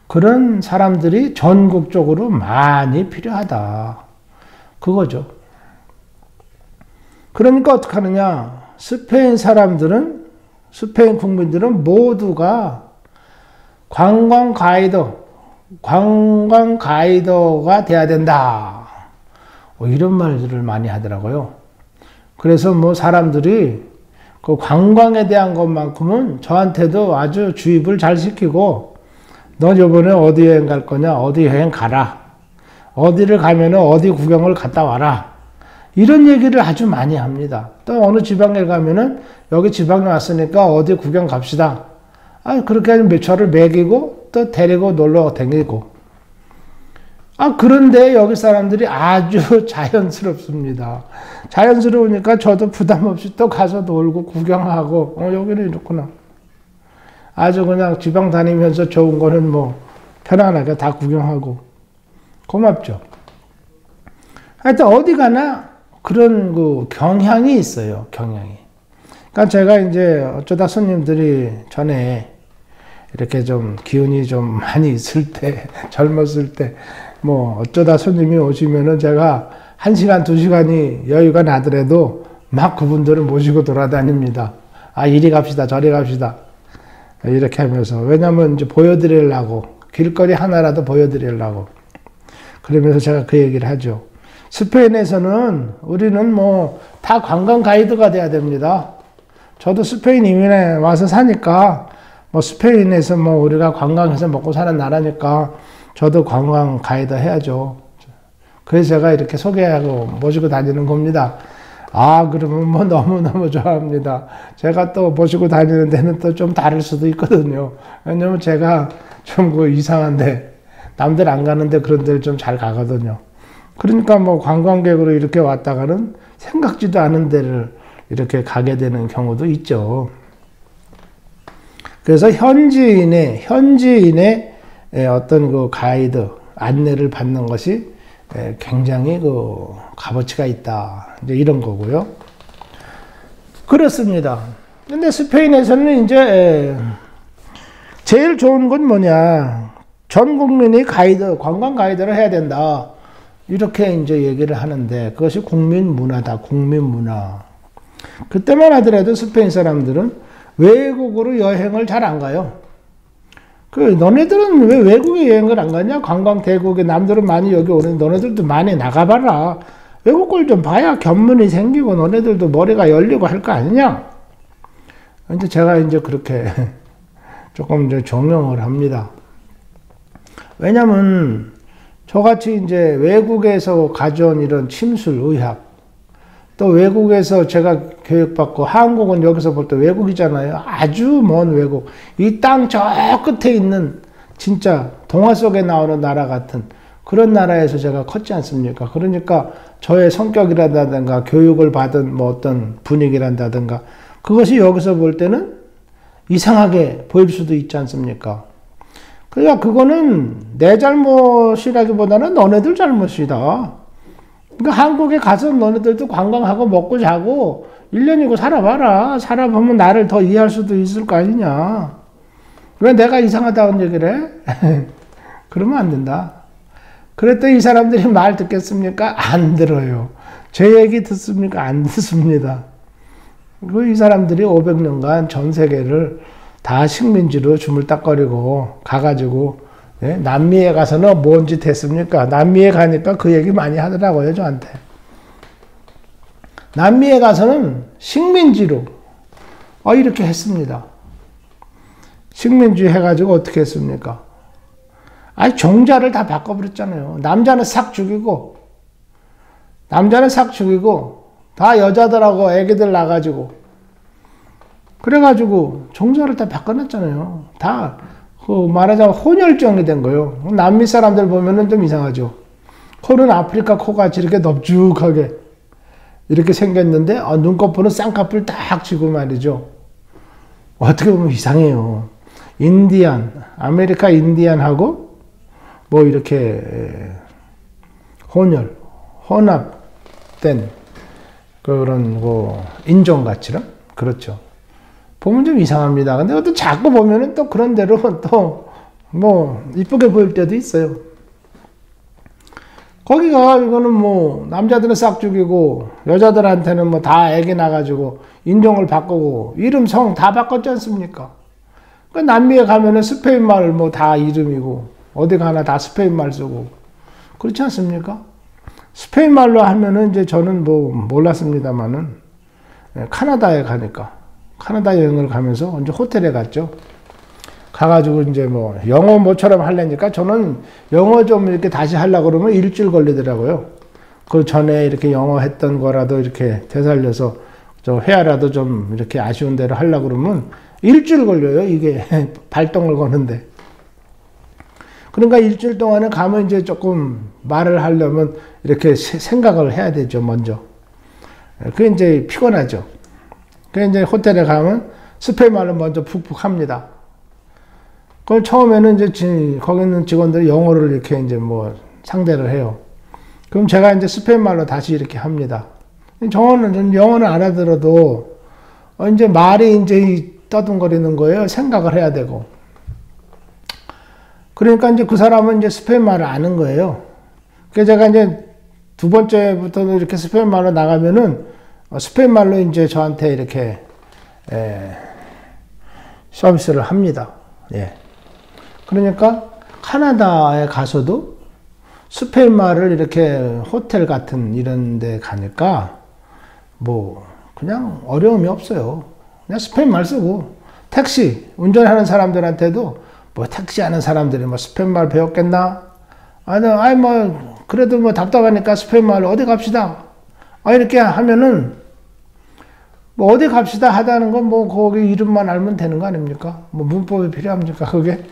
그런 사람들이 전국적으로 많이 필요하다. 그거죠. 그러니까 어떻게 하느냐. 스페인 국민들은 모두가 관광 가이더가 돼야 된다. 이런 말들을 많이 하더라고요. 그래서 뭐 사람들이 그 관광에 대한 것만큼은 저한테도 아주 주입을 잘 시키고, 너 이번에 어디 여행 갈 거냐? 어디 여행 가라. 어디를 가면은 어디 구경을 갔다 와라. 이런 얘기를 아주 많이 합니다. 또 어느 지방에 가면은 여기 지방에 왔으니까 어디 구경 갑시다. 그렇게 하면 저를 먹이고 또 데리고 놀러 다니고. 그런데 여기 사람들이 아주 자연스럽습니다. 자연스러우니까 저도 부담 없이 또 가서 놀고 구경하고, 여기는 이렇구나. 아주 그냥 지방 다니면서 좋은 거는 뭐 편안하게 다 구경하고. 고맙죠. 하여튼 어디 가나 그런 그 경향이 있어요. 경향이. 그러니까 제가 이제 어쩌다 손님들이 전에 이렇게 좀 기운이 좀 많이 있을 때, 젊었을 때, 뭐 어쩌다 손님이 오시면은 제가 1시간, 2시간이 여유가 나더라도 막 그분들을 모시고 돌아다닙니다. 이리 갑시다, 저리 갑시다. 이렇게 하면서. 왜냐면 이제 보여드리려고, 길거리 하나라도 보여드리려고. 그러면서 제가 그 얘기를 하죠. 스페인에서는 우리는 뭐 다 관광 가이드가 돼야 됩니다. 저도 스페인 이민에 와서 사니까 뭐 스페인에서 뭐 우리가 관광해서 먹고 사는 나라니까 저도 관광 가이드 해야죠. 그래서 제가 이렇게 소개하고 모시고 다니는 겁니다. 그러면 뭐 너무너무 좋아합니다. 제가 또 모시고 다니는 데는 또 좀 다를 수도 있거든요. 왜냐면 제가 좀 그 이상한데, 남들 안 가는데 그런 데를 좀 잘 가거든요. 그러니까 뭐 관광객으로 이렇게 왔다가는 생각지도 않은 데를 이렇게 가게 되는 경우도 있죠. 그래서 현지인의 어떤 그 가이드, 안내를 받는 것이 굉장히 그 값어치가 있다. 이제 이런 거고요. 그렇습니다. 근데 스페인에서는 이제 제일 좋은 건 뭐냐. 전 국민이 관광 가이드를 해야 된다. 이렇게 이제 얘기를 하는데 그것이 국민 문화다. 국민 문화. 그때만 하더라도 스페인 사람들은 외국으로 여행을 잘 안 가요. 너네들은 왜 외국에 여행을 안 가냐? 관광 대국에 남들은 많이 여기 오는데 너네들도 많이 나가봐라. 외국 걸 좀 봐야 견문이 생기고 너네들도 머리가 열리고 할 거 아니냐? 근데 제가 이제 그렇게 조금 이제 종용을 합니다. 왜냐면 저같이 이제 외국에서 가져온 이런 침술 의학, 또 외국에서 제가 교육받고 한국은 여기서 볼 때 외국이잖아요. 아주 먼 외국. 이 땅 저 끝에 있는 진짜 동화 속에 나오는 나라 같은 그런 나라에서 제가 컸지 않습니까? 그러니까 저의 성격이라든가 교육을 받은 뭐 어떤 분위기란다든가 그것이 여기서 볼 때는 이상하게 보일 수도 있지 않습니까? 그러니까 그거는 내 잘못이라기보다는 너네들 잘못이다. 그러니까 한국에 가서 너네들도 관광하고 먹고 자고 1년이고 살아봐라. 살아보면 나를 더 이해할 수도 있을 거 아니냐. 왜 내가 이상하다는 얘기를 해? 그러면 안 된다. 그랬더니 이 사람들이 말 듣겠습니까? 안 들어요. 제 얘기 듣습니까? 안 듣습니다. 이 사람들이 500년간 전 세계를 다 식민지로 주물딱거리고 가가지고 남미에 가서는 뭔 짓 했습니까? 남미에 가니까 그 얘기 많이 하더라고요, 저한테. 남미에 가서는 식민지로 이렇게 했습니다. 식민지 해가지고 어떻게 했습니까? 종자를 다 바꿔버렸잖아요. 남자는 싹 죽이고 다 여자들하고 애기들 낳아가지고 그래가지고 종자를 다 바꿔놨잖아요. 다 말하자면 혼혈종이 된 거예요. 남미 사람들 보면은 좀 이상하죠. 코는 아프리카 코같이 이렇게 넙죽하게 이렇게 생겼는데 눈꺼풀은 쌍꺼풀 딱 쥐고 말이죠. 어떻게 보면 이상해요. 아메리카 인디안하고 뭐 이렇게 혼합된 그런 인종같이는 그렇죠. 보면 좀 이상합니다. 근데 또 자꾸 보면은 또 그런 대로 또 뭐 이쁘게 보일 때도 있어요. 거기가 이거는 뭐 남자들은 싹 죽이고 여자들한테는 뭐 다 애기 나가지고 인종을 바꾸고 이름 성 다 바꿨지 않습니까? 그러니까 남미에 가면은 스페인 말 뭐 다 이름이고 어디 가나 다 스페인 말 쓰고 그렇지 않습니까? 스페인 말로 하면은 이제 저는 뭐 몰랐습니다만은 카나다에 가니까 카나다 여행을 가면서 이제 호텔에 갔죠. 가가지고 이제 뭐 영어 모처럼 하려니까 저는 영어 좀 이렇게 다시 하려고 그러면 일주일 걸리더라고요. 그 전에 이렇게 영어 했던 거라도 이렇게 되살려서 저 회화라도 좀 이렇게 아쉬운 대로 하려고 그러면 일주일 걸려요. 이게 발동을 거는데. 그러니까 일주일 동안에 가면 이제 조금 말을 하려면 이렇게 생각을 해야 되죠, 먼저. 그게 이제 피곤하죠. 그 이제 호텔에 가면 스페인 말로 먼저 푹푹 합니다. 그럼 처음에는 이제 거기 있는 직원들이 영어를 이렇게 이제 뭐 상대를 해요. 그럼 제가 이제 스페인 말로 다시 이렇게 합니다. 저는 영어는 알아들어도 이제 말이 이제 떠둥거리는 거예요. 생각을 해야 되고. 그러니까 이제 그 사람은 이제 스페인 말을 아는 거예요. 그래서 제가 이제 두 번째부터는 이렇게 스페인 말로 나가면은 스페인 말로 이제 저한테 이렇게 서비스를 합니다. 예. 그러니까 카나다에 가서도 스페인 말을 이렇게 호텔 같은 이런 데 가니까 뭐 그냥 어려움이 없어요. 그냥 스페인 말 쓰고 택시 운전하는 사람들한테도 뭐 택시 하는 사람들이 뭐 스페인 말 배웠겠나? 아니 뭐 그래도 뭐 답답하니까 스페인 말로 어디 갑시다. 이렇게 하면은 뭐 어디 갑시다 하다는 건 뭐 거기 이름만 알면 되는 거 아닙니까? 뭐 문법이 필요합니까 그게?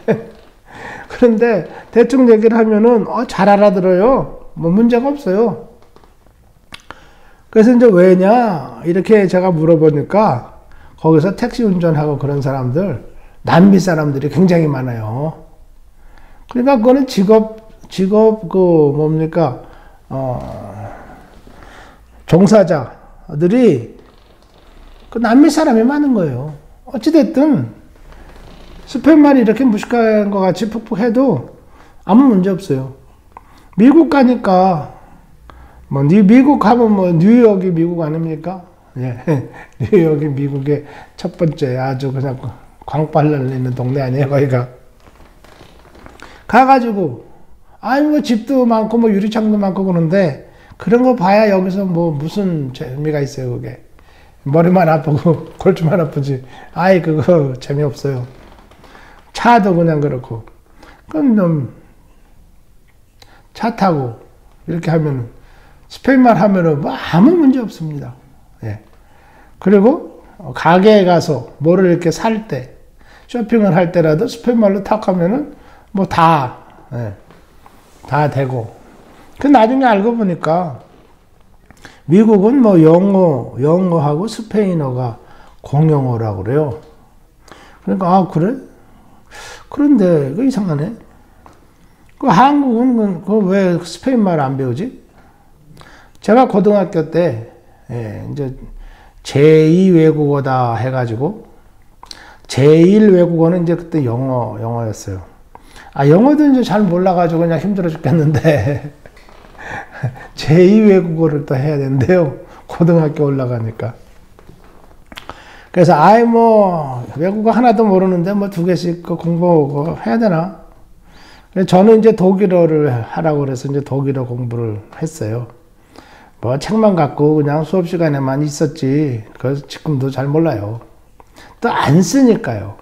그런데 대충 얘기를 하면은 잘 알아들어요. 뭐 문제가 없어요. 그래서 이제 왜냐 이렇게 제가 물어보니까 거기서 택시 운전하고 그런 사람들 남미 사람들이 굉장히 많아요. 그러니까 그거는 직업 종사자들이 그 남미 사람이 많은 거예요. 어찌됐든 스페인말이 이렇게 무식한 것 같이 푹푹해도 아무 문제 없어요. 미국 가니까 뭐 미국 하면 뭐 뉴욕이 미국 아닙니까? 예, 뉴욕이 미국의 첫 번째 아주 그냥 광빨 날리는 동네 아니에요, 거기가. 가가지고 아니 뭐 집도 많고 뭐 유리창도 많고 그런데 그런 거 봐야 여기서 뭐 무슨 재미가 있어요, 그게. 머리만 아프고 골주만 아프지. 아이 그거 재미없어요. 차도 그냥 그렇고. 그럼 좀 차 타고 이렇게 하면은 스페인말 하면은 뭐 아무 문제 없습니다. 예. 그리고 가게에 가서 뭐를 이렇게 살 때, 쇼핑을 할 때라도 스페인말로 탁 하면은 뭐 다, 예. 다 되고. 그 나중에 알고 보니까 미국은 뭐 영어하고 스페인어가 공용어라고 그래요. 그러니까 아 그래? 그런데 그 이상하네. 그 한국은 그 왜 스페인말 안 배우지? 제가 고등학교 때 예, 이제 제2 외국어다 해가지고 제1 외국어는 이제 그때 영어였어요. 아 영어도 이제 잘 몰라가지고 그냥 힘들어 죽겠는데 제2 외국어를 또 해야 된대요. 고등학교 올라가니까. 그래서 아이 뭐 외국어 하나도 모르는데 뭐 2개씩 공부 해야 되나? 저는 이제 독일어를 하라고 그래서 이제 독일어 공부를 했어요. 뭐 책만 갖고 그냥 수업 시간에만 있었지. 그래서 지금도 잘 몰라요. 또 안 쓰니까요.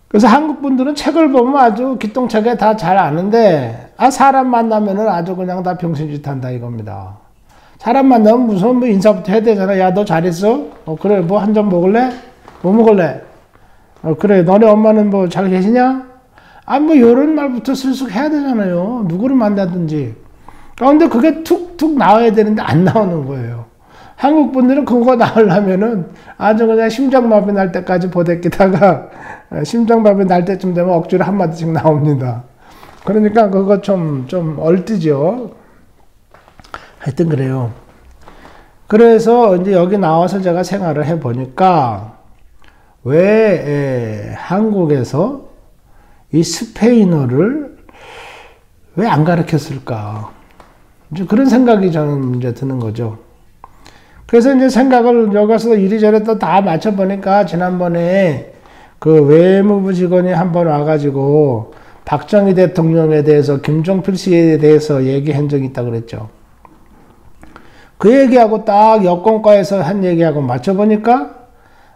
그래서 한국 분들은 책을 보면 아주 기똥차게 다 잘 아는데, 아, 사람 만나면은 아주 그냥 다 병신짓 한다 이겁니다. 사람 만나면 무슨 뭐 인사부터 해야 되잖아. 야, 너 잘 있어? 그래, 뭐 한 잔 먹을래? 뭐 먹을래? 그래, 너네 엄마는 뭐 잘 계시냐? 아, 뭐 요런 말부터 슬쩍 해야 되잖아요. 누구를 만나든지. 근데 그게 툭툭 나와야 되는데 안 나오는 거예요. 한국 분들은 그거 나오려면은 아주 그냥 심장마비 날 때까지 보대끼다가 심장마비 날 때쯤 되면 억지로 한마디씩 나옵니다. 그러니까 그거 좀 얼뜨죠. 하여튼 그래요. 그래서 이제 여기 나와서 제가 생활을 해보니까 왜 한국에서 이 스페인어를 왜 안 가르쳤을까? 이제 그런 생각이 저는 이제 드는 거죠. 그래서 이제 생각을 여기서 이리저리 또 다 맞춰보니까 지난번에 그 외무부 직원이 한번 와가지고 박정희 대통령에 대해서 김종필 씨에 대해서 얘기한 적이 있다고 그랬죠. 그 얘기하고 딱 여권과에서 한 얘기하고 맞춰보니까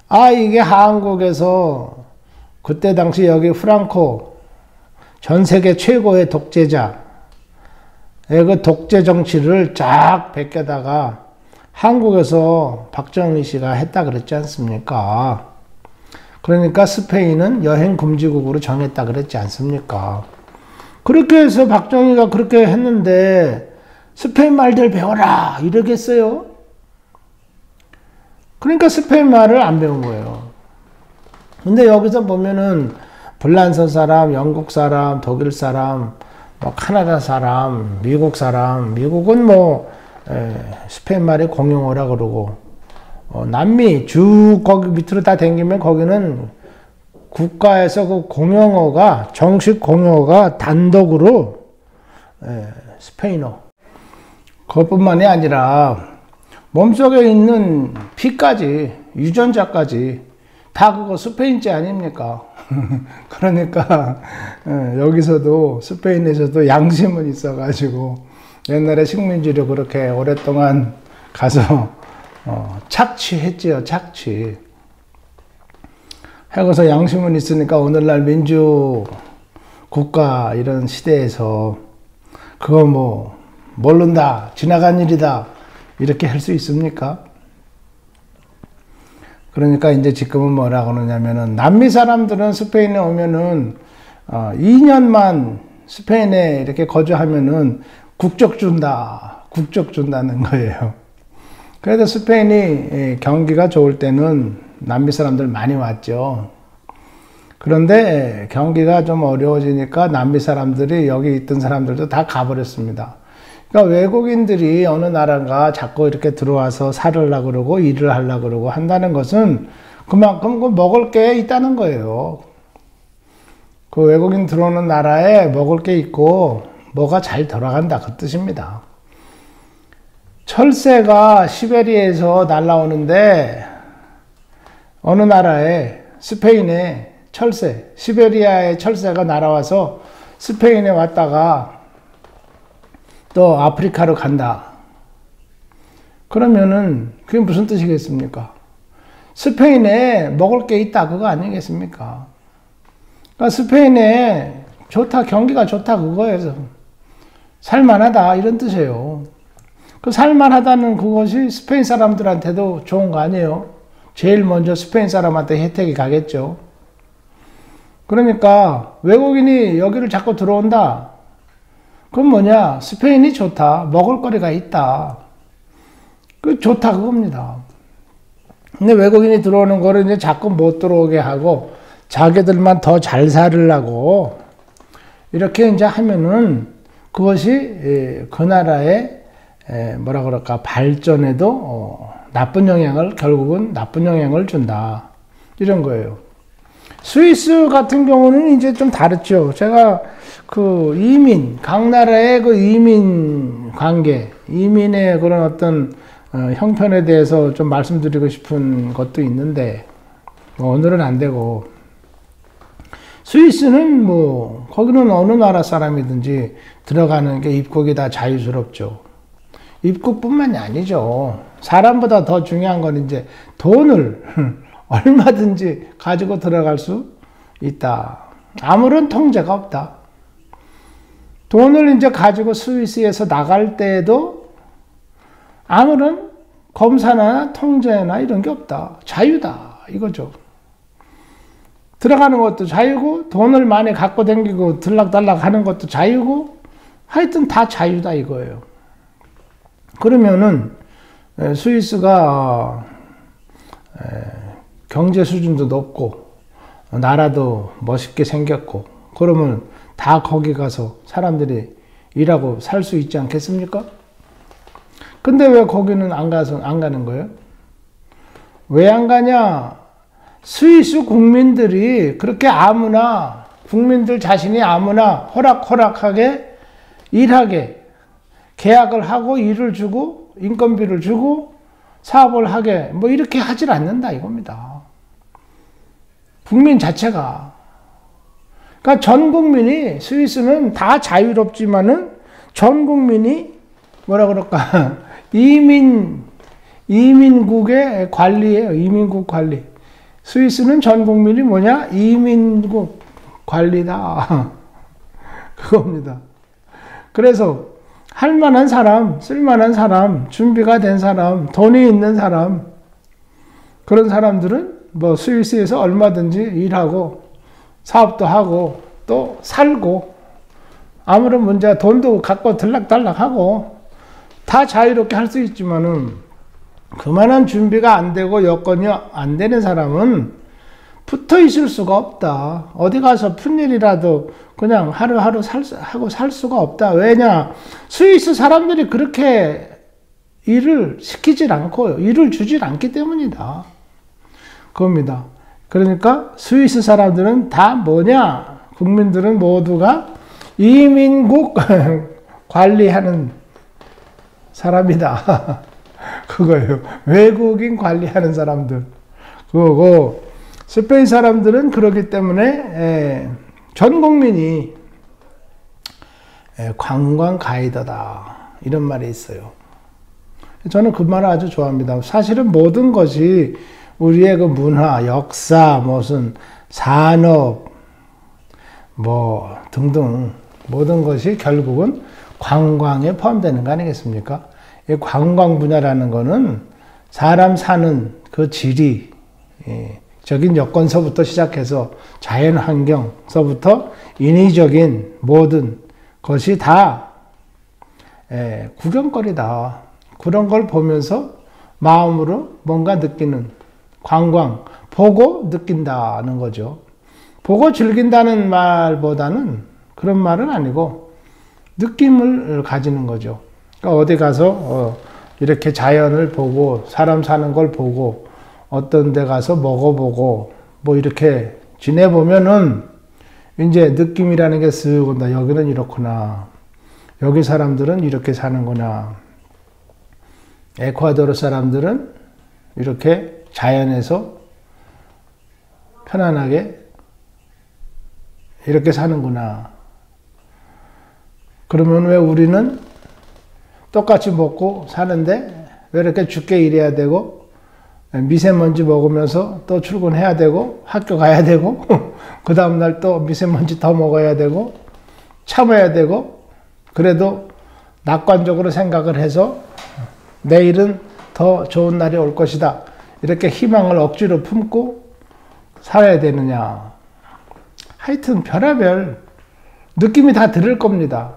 아 이게 한국에서 그때 당시 여기 프랑코 전 세계 최고의 독재자 그 독재 정치를 쫙 베껴다가 한국에서 박정희 씨가 했다 그랬지 않습니까? 그러니까 스페인은 여행 금지국으로 정했다 그랬지 않습니까? 그렇게 해서 박정희가 그렇게 했는데 스페인 말들 배워라 이러겠어요? 그러니까 스페인 말을 안 배운 거예요. 근데 여기서 보면은 불란서 사람, 영국 사람, 독일 사람, 뭐 카나다 사람, 미국 사람, 미국은 뭐 스페인 말이 공용어라 그러고 남미 쭉 거기 밑으로 다 댕기면 거기는 국가에서 그 공용어가 정식 공용어가 단독으로 스페인어. 그것뿐만이 아니라 몸속에 있는 피까지 유전자까지 다 그거 스페인제 아닙니까? 그러니까 여기서도 스페인에서도 양심은 있어가지고 옛날에 식민지로 그렇게 오랫동안 가서 착취했지요. 착취. 하고서 양심은 있으니까 오늘날 민주 국가 이런 시대에서 그거 뭐 모른다 지나간 일이다 이렇게 할 수 있습니까? 그러니까 이제 지금은 뭐라고 그러냐면은 남미 사람들은 스페인에 오면은 2년만 스페인에 이렇게 거주하면은 국적 준다는 거예요. 그래서 스페인이 경기가 좋을 때는 남미 사람들 많이 왔죠. 그런데 경기가 좀 어려워지니까 남미 사람들이 여기 있던 사람들도 다 가버렸습니다. 그러니까 외국인들이 어느 나라가 자꾸 이렇게 들어와서 살으려고 그러고 일을 하려고 그러고 한다는 것은 그만큼 그 먹을 게 있다는 거예요. 그 외국인 들어오는 나라에 먹을 게 있고 뭐가 잘 돌아간다 그 뜻입니다. 철새가 시베리아에서 날라오는데 어느 나라에 스페인에 철새, 시베리아의 철새가 날아와서 스페인에 왔다가 또 아프리카로 간다. 그러면은 그게 무슨 뜻이겠습니까? 스페인에 먹을 게 있다 그거 아니겠습니까? 그러니까 스페인에 좋다, 경기가 좋다 그거에서 살만하다 이런 뜻이에요. 그 살만하다는 그것이 스페인 사람들한테도 좋은 거 아니에요? 제일 먼저 스페인 사람한테 혜택이 가겠죠. 그러니까 외국인이 여기를 자꾸 들어온다. 그럼 뭐냐? 스페인이 좋다. 먹을 거리가 있다. 그 좋다 그겁니다. 근데 외국인이 들어오는 거를 이제 자꾸 못 들어오게 하고 자기들만 더 잘 살으려고 이렇게 이제 하면은 그것이 그 나라의 뭐라 그럴까 발전에도 나쁜 영향을 결국은 나쁜 영향을 준다 이런 거예요. 스위스 같은 경우는 이제 좀 다르죠. 제가 그 이민 각 나라의 그 이민 관계, 이민의 그런 어떤 형편에 대해서 좀 말씀드리고 싶은 것도 있는데 뭐 오늘은 안 되고 스위스는 뭐 거기는 어느 나라 사람이든지 들어가는 게 입국이 다 자유스럽죠. 입국뿐만이 아니죠. 사람보다 더 중요한 건 이제 돈을 얼마든지 가지고 들어갈 수 있다. 아무런 통제가 없다. 돈을 이제 가지고 스위스에서 나갈 때에도 아무런 검사나 통제나 이런 게 없다. 자유다. 이거죠. 들어가는 것도 자유고 돈을 많이 갖고 다니고 들락달락 하는 것도 자유고 하여튼 다 자유다 이거예요. 그러면은 스위스가 경제 수준도 높고 나라도 멋있게 생겼고 그러면 다 거기 가서 사람들이 일하고 살 수 있지 않겠습니까? 근데 왜 거기는 안 가는 거예요? 왜 안 가냐? 스위스 국민들이 그렇게 아무나 국민들 자신이 아무나 호락호락하게 일하게 계약을 하고 일을 주고 인건비를 주고 사업을 하게 뭐 이렇게 하질 않는다 이겁니다. 국민 자체가. 그러니까 전 국민이 스위스는 다 자유롭지만은 전 국민이 뭐라 그럴까 이민국의 관리예요. 이민국 관리. 스위스는 전 국민이 뭐냐? 이민국 관리다. 그겁니다. 그래서 할 만한 사람, 쓸 만한 사람, 준비가 된 사람, 돈이 있는 사람, 그런 사람들은 뭐 스위스에서 얼마든지 일하고 사업도 하고 또 살고 아무런 문제가 돈도 갖고 들락달락하고 다 자유롭게 할 수 있지만은 그만한 준비가 안 되고 여건이 안 되는 사람은 붙어 있을 수가 없다. 어디 가서 푼일이라도 그냥 하루하루 살 수가 없다. 왜냐? 스위스 사람들이 그렇게 일을 시키질 않고 일을 주질 않기 때문이다. 그겁니다. 그러니까 스위스 사람들은 다 뭐냐? 국민들은 모두가 이민국 관리하는 사람이다. 그거예요. 외국인 관리하는 사람들. 그거고 스페인 사람들은 그렇기 때문에 전 국민이 관광 가이드다. 이런 말이 있어요. 저는 그 말을 아주 좋아합니다. 사실은 모든 것이 우리의 그 문화, 역사, 무슨 산업, 뭐 등등 모든 것이 결국은 관광에 포함되는 거 아니겠습니까? 이 관광 분야라는 거는 사람 사는 그 질이 적인 여건서부터 시작해서 자연 환경서부터 인위적인 모든 것이 다 구경거리다. 그런 걸 보면서 마음으로 뭔가 느끼는 관광, 보고 느낀다는 거죠. 보고 즐긴다는 말보다는 그런 말은 아니고 느낌을 가지는 거죠. 그러니까 어디 가서 이렇게 자연을 보고 사람 사는 걸 보고 어떤 데 가서 먹어보고 뭐 이렇게 지내보면은 이제 느낌이라는 게 쓱 온다. 여기는 이렇구나. 여기 사람들은 이렇게 사는구나. 에콰도르 사람들은 이렇게 자연에서 편안하게 이렇게 사는구나. 그러면 왜 우리는 똑같이 먹고 사는데 왜 이렇게 죽게 일해야 되고 미세먼지 먹으면서 또 출근해야 되고 학교 가야 되고 그 다음날 또 미세먼지 더 먹어야 되고 참아야 되고 그래도 낙관적으로 생각을 해서 내일은 더 좋은 날이 올 것이다. 이렇게 희망을 억지로 품고 살아야 되느냐. 하여튼 별의별 느낌이 다 들을 겁니다.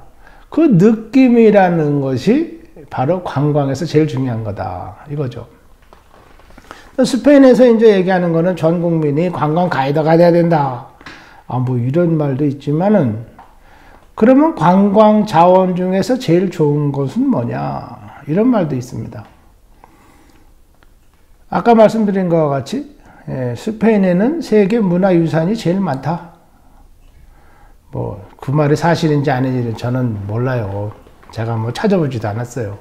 그 느낌이라는 것이 바로 관광에서 제일 중요한 거다. 이거죠. 스페인에서 이제 얘기하는 거는 전 국민이 관광 가이드가 돼야 된다. 뭐 이런 말도 있지만은 그러면 관광 자원 중에서 제일 좋은 것은 뭐냐? 이런 말도 있습니다. 아까 말씀드린 것과 같이 스페인에는 세계 문화유산이 제일 많다. 뭐 그 말이 사실인지 아닌지는 저는 몰라요. 제가 뭐 찾아보지도 않았어요.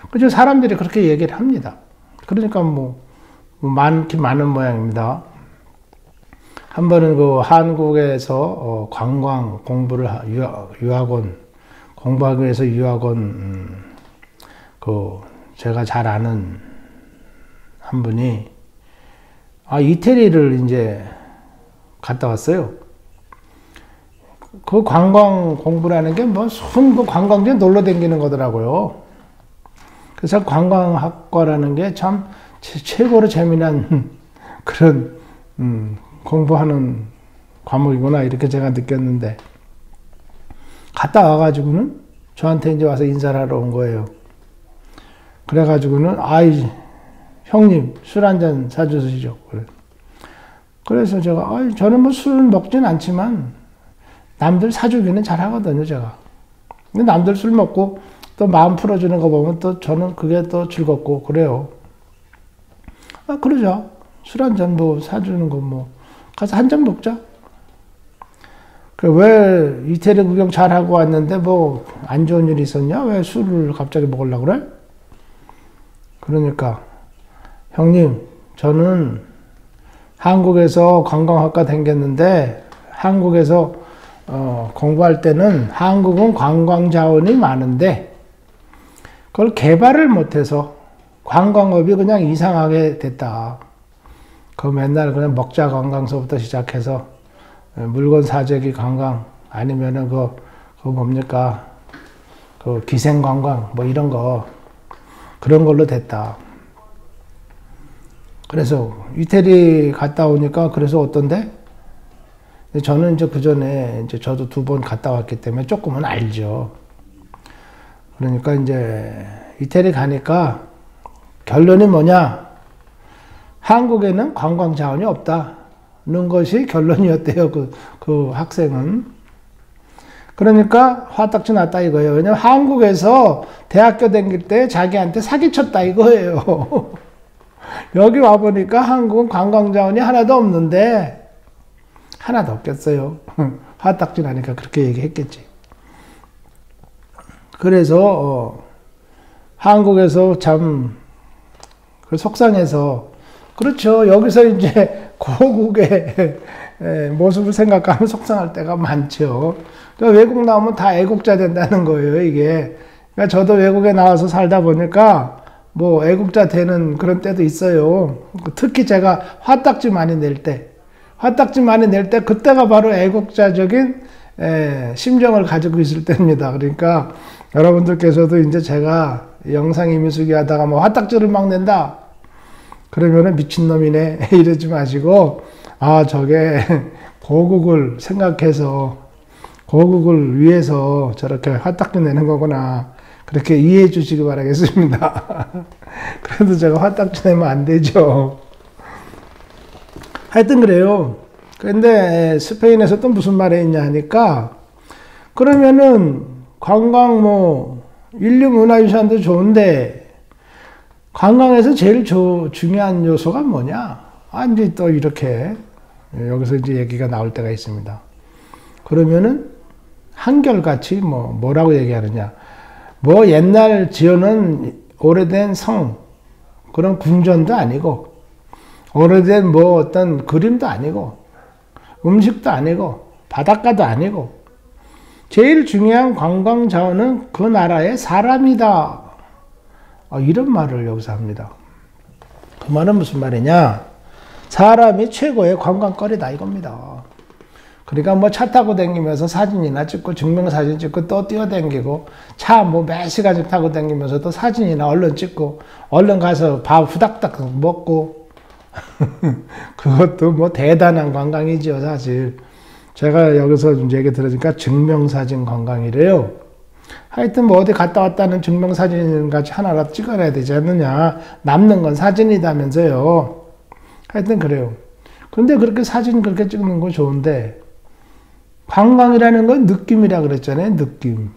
그죠? 사람들이 그렇게 얘기를 합니다. 그러니까 뭐 많긴 많은 모양입니다. 한 번은 그 한국에서 관광 공부를 유학원 공부하기 위해서 유학원 그 제가 잘 아는 한 분이 이태리를 이제 갔다 왔어요. 그 관광 공부라는 게 뭐 순 그 관광지에 놀러 다니는 거더라고요. 그래서 관광학과라는 게 참 최고로 재미난 그런 공부하는 과목이구나 이렇게 제가 느꼈는데 갔다 와가지고는 저한테 이제 와서 인사를 하러 온 거예요. 그래가지고는 형님 술 한잔 사주시죠. 그래서 제가 저는 뭐 술 먹진 않지만 남들 사주기는 잘하거든요 제가. 근데 남들 술 먹고 또 마음 풀어주는 거 보면 또 저는 그게 또 즐겁고 그래요. 그러자 술 한잔 뭐 사주는 거 뭐 가서 한 잔 먹자. 왜 이태리 구경 잘하고 왔는데 뭐 안 좋은 일이 있었냐? 왜 술을 갑자기 먹으려고 그래? 그러니까 형님 저는 한국에서 관광학과 다녔는데 한국에서 공부할 때는 한국은 관광 자원이 많은데 그걸 개발을 못해서 관광업이 그냥 이상하게 됐다. 그 맨날 그냥 먹자 관광서부터 시작해서 물건 사재기 관광 아니면은 그 뭡니까 그 기생 관광 뭐 이런 거 그런 걸로 됐다. 그래서 이태리 갔다 오니까 그래서 어떤데? 저는 이제 그 전에 이제 저도 2번 갔다 왔기 때문에 조금은 알죠. 그러니까 이제 이태리 가니까 결론이 뭐냐? 한국에는 관광 자원이 없다는 것이 결론이었대요. 그 학생은. 그러니까 화딱지 났다 이거예요. 왜냐면 한국에서 대학교 다닐 때 자기한테 사기쳤다 이거예요. 여기 와보니까 한국은 관광 자원이 하나도 없는데 하나도 없겠어요. 화딱지 나니까 그렇게 얘기했겠지. 그래서 한국에서 참 속상해서 그렇죠. 여기서 이제 고국의 모습을 생각하면 속상할 때가 많죠. 그러니까 외국 나오면 다 애국자 된다는 거예요, 이게. 그러니까 저도 외국에 나와서 살다 보니까 뭐 애국자 되는 그런 때도 있어요. 특히 제가 화딱지 많이 낼 때, 그때가 바로 애국자적인 심정을 가지고 있을 때입니다. 그러니까 여러분들께서도 이제 제가 영상 이미수기 하다가 뭐 화딱지를 막 낸다. 그러면은 미친놈이네. 이러지 마시고, 저게 고국을 생각해서, 고국을 위해서 저렇게 화딱지 내는 거구나. 그렇게 이해해 주시기 바라겠습니다. 그래도 제가 화딱지 내면 안 되죠. 하여튼 그래요. 근데 스페인에서 또 무슨 말이 있냐 하니까, 그러면은 관광 뭐 인류문화유산도 좋은데 관광에서 제일 중요한 요소가 뭐냐? 이제 또 이렇게 여기서 이제 얘기가 나올 때가 있습니다. 그러면은 한결같이 뭐라고 얘기하느냐? 뭐 옛날 지어놓은 오래된 성, 그런 궁전도 아니고, 오래된 뭐 어떤 그림도 아니고, 음식도 아니고, 바닷가도 아니고, 제일 중요한 관광 자원은 그 나라의 사람이다. 이런 말을 여기서 합니다. 그 말은 무슨 말이냐? 사람이 최고의 관광거리다 이겁니다. 그러니까 뭐 차 타고 다니면서 사진이나 찍고 증명사진 찍고 또 뛰어다니고 차 뭐 몇 시간씩 타고 다니면서 또 사진이나 얼른 찍고 얼른 가서 밥 후닥닥 먹고 그것도 뭐 대단한 관광이지요 사실. 제가 여기서 이제 얘기 들으니까 증명사진 관광이래요. 하여튼 뭐 어디 갔다 왔다는 증명사진 같이 하나라도 찍어놔야 되지 않느냐. 남는 건 사진이다면서요. 하여튼 그래요. 근데 그렇게 사진 그렇게 찍는 거 좋은데 관광이라는 건 느낌이라 그랬잖아요. 느낌.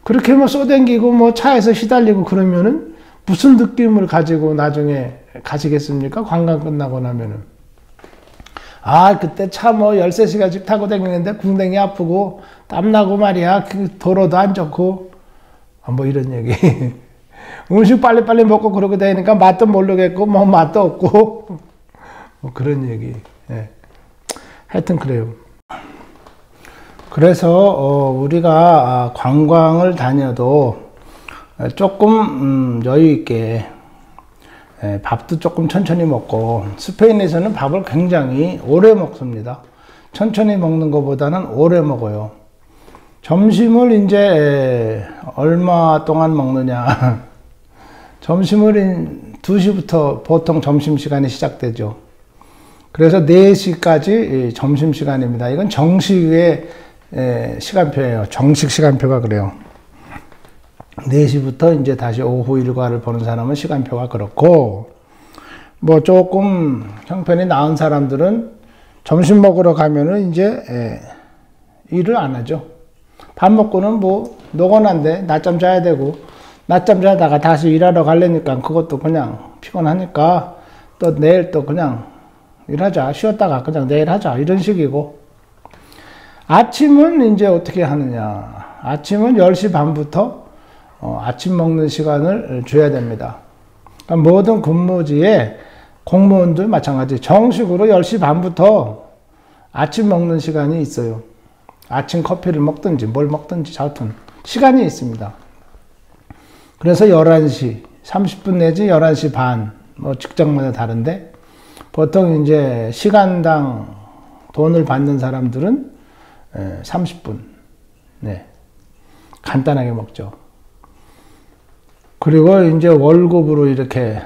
그렇게 뭐 쏘댕기고 뭐 차에서 시달리고 그러면은 무슨 느낌을 가지고 나중에 가시겠습니까? 관광 끝나고 나면은. 그때 차 뭐 13시간씩 타고 다니는데 궁뎅이 아프고 땀나고 말이야. 그 도로도 안 좋고. 뭐 이런 얘기. 음식 빨리빨리 먹고 그러고 다니니까 맛도 모르겠고 뭐 맛도 없고. 뭐 그런 얘기. 예. 하여튼 그래요. 그래서 우리가 관광을 다녀도 조금 여유 있게 밥도 조금 천천히 먹고, 스페인에서는 밥을 굉장히 오래 먹습니다. 천천히 먹는 것보다는 오래 먹어요. 점심을 이제 얼마 동안 먹느냐. 점심을 2시부터 보통 점심시간이 시작되죠. 그래서 4시까지 점심시간입니다. 이건 정식의 시간표예요. 정식 시간표가 그래요. 4시부터 이제 다시 오후 일과를 보는 사람은 시간표가 그렇고, 뭐 조금 형편이 나은 사람들은 점심 먹으러 가면은 이제 일을 안 하죠. 밥 먹고는 뭐 노곤한데 낮잠 자야 되고, 낮잠 자다가 다시 일하러 가려니까 그것도 그냥 피곤하니까 또 내일 또 그냥 일하자, 쉬었다가 그냥 내일 하자, 이런 식이고, 아침은 이제 어떻게 하느냐. 아침은 10시 반부터 아침 먹는 시간을 줘야 됩니다. 그러니까 모든 근무지에 공무원도 마찬가지 정식으로 10시 반부터 아침 먹는 시간이 있어요. 아침 커피를 먹든지 뭘 먹든지 하여튼 시간이 있습니다. 그래서 11시 30분 내지 11시 반, 뭐 직장마다 다른데, 보통 이제 시간당 돈을 받는 사람들은 30분, 네, 간단하게 먹죠. 그리고 이제 월급으로 이렇게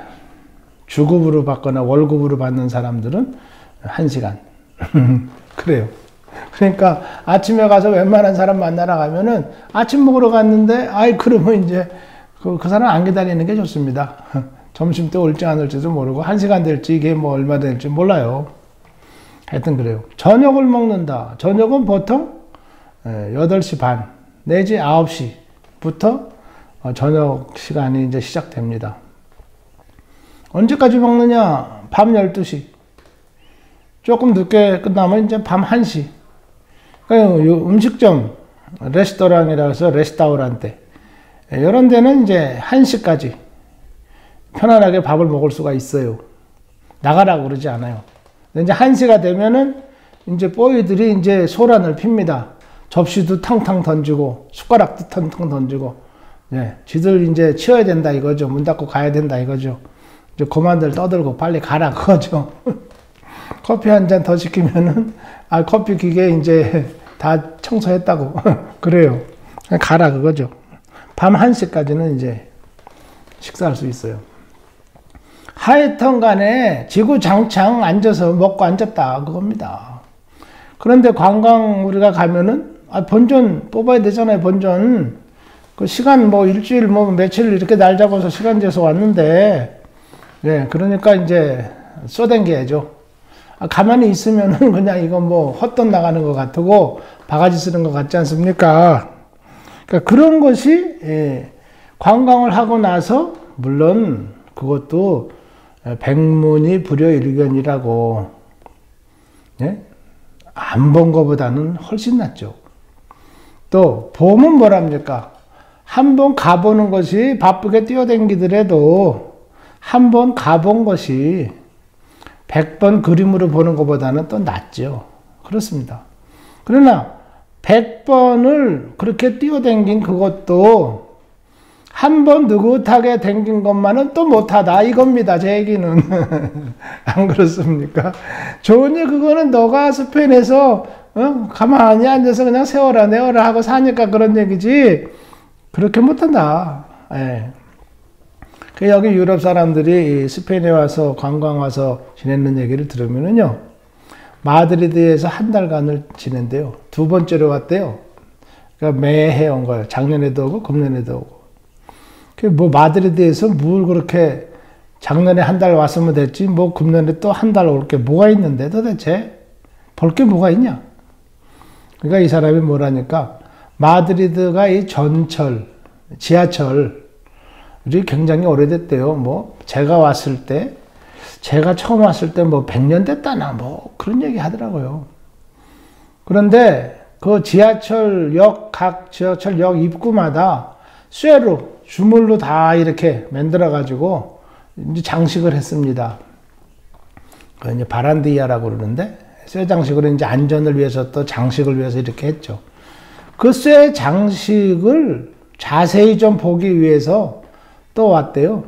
주급으로 받거나 월급으로 받는 사람들은 1시간. 그래요. 그러니까 아침에 가서 웬만한 사람 만나러 가면은 아침 먹으러 갔는데, 그러면 이제 그 사람 안 기다리는 게 좋습니다. 점심 때 올지 안 올지도 모르고 1시간 될지 이게 뭐 얼마 될지 몰라요. 하여튼 그래요. 저녁을 먹는다. 저녁은 보통 8시 반 내지 9시부터 저녁 시간이 이제 시작됩니다. 언제까지 먹느냐? 밤 12시. 조금 늦게 끝나면 이제 밤 1시. 그러니까 음식점, 레스토랑이라고 해서 레스타우란테. 이런 데는 이제 1시까지 편안하게 밥을 먹을 수가 있어요. 나가라고 그러지 않아요. 근데 이제 1시가 되면은 이제 뽀이들이 이제 소란을 핍니다. 접시도 탕탕 던지고, 숟가락도 탕탕 던지고, 지들 이제 치워야 된다 이거죠. 문 닫고 가야 된다 이거죠. 이제 그만들 떠들고 빨리 가라 그거죠. 커피 한 잔 더 시키면은, 커피 기계 이제 다 청소했다고. 그래요. 가라 그거죠. 밤 1시까지는 이제 식사할 수 있어요. 하여튼 간에 지구장창 앉아서 먹고 앉았다 그겁니다. 그런데 관광 우리가 가면은 본전 뽑아야 되잖아요. 본전 그 시간 뭐 일주일 뭐 며칠 이렇게 날 잡아서 시간 재서 왔는데, 그러니까 이제 쏘댕겨야죠. 가만히 있으면은 그냥 이거 뭐 헛돈 나가는 것 같고 바가지 쓰는 것 같지 않습니까? 그러니까 그런 것이 관광을 하고 나서 물론 그것도 백문이 불여일견이라고, 예? 안 본 것보다는 훨씬 낫죠. 또 보면 뭐랍니까? 한번 가보는 것이, 바쁘게 뛰어다니더라도 한번 가본 것이 100번 그림으로 보는 것보다는 또 낫죠. 그렇습니다. 그러나 100번을 그렇게 뛰어다닌 그것도 한 번 느긋하게 댕긴 것만은 또 못하다 이겁니다. 제 얘기는. 안 그렇습니까? 좋으니 그거는 너가 스페인에서 가만히 앉아서 그냥 세워라 내어라 하고 사니까 그런 얘기지 그렇게 못한다. 예. 여기 유럽 사람들이 스페인에 와서 관광 와서 지내는 얘기를 들으면은요, 마드리드에서 한 달간을 지낸대요. 두 번째로 왔대요. 그러니까 매해 온 거예요. 작년에도 오고 금년에도 오고. 뭐 마드리드에서 뭘 그렇게 작년에 한 달 왔으면 됐지 뭐 금년에 또 한 달 올 게 뭐가 있는데 도대체 볼 게 뭐가 있냐. 그러니까 이 사람이 뭐라니까 마드리드가 이 전철, 지하철이 굉장히 오래됐대요. 뭐 제가 처음 왔을 때 뭐 100년 됐다나 뭐 그런 얘기 하더라고요. 그런데 그 지하철역, 각 지하철역 입구마다 쇠로, 주물로 다 이렇게 만들어가지고 이제 장식을 했습니다. 그 이제 바란디아라고 그러는데, 쇠 장식으로 이제 안전을 위해서 또 장식을 위해서 이렇게 했죠. 그 쇠 장식을 자세히 좀 보기 위해서 또 왔대요.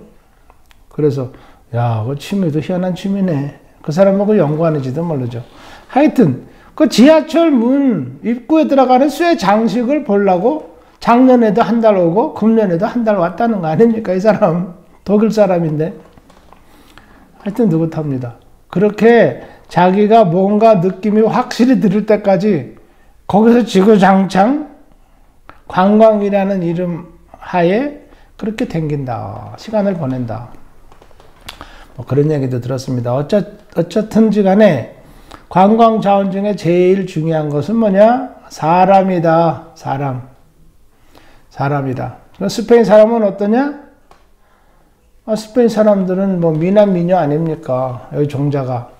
그래서, 야, 그 취미도 희한한 취미네. 그 사람하고 연구하는지도 모르죠. 하여튼, 그 지하철 문 입구에 들어가는 쇠 장식을 보려고 작년에도 한 달 오고 금년에도 한 달 왔다는 거 아닙니까? 이 사람 독일 사람인데. 하여튼 느긋합니다. 그렇게 자기가 뭔가 느낌이 확실히 들을 때까지 거기서 지구장창 관광이라는 이름 하에 그렇게 댕긴다. 시간을 보낸다. 뭐 그런 얘기도 들었습니다. 어쨌든지 간에 관광 자원 중에 제일 중요한 것은 뭐냐? 사람이다. 사람이다. 스페인 사람은 어떠냐? 스페인 사람들은 뭐 미남 미녀 아닙니까? 여기 종자가.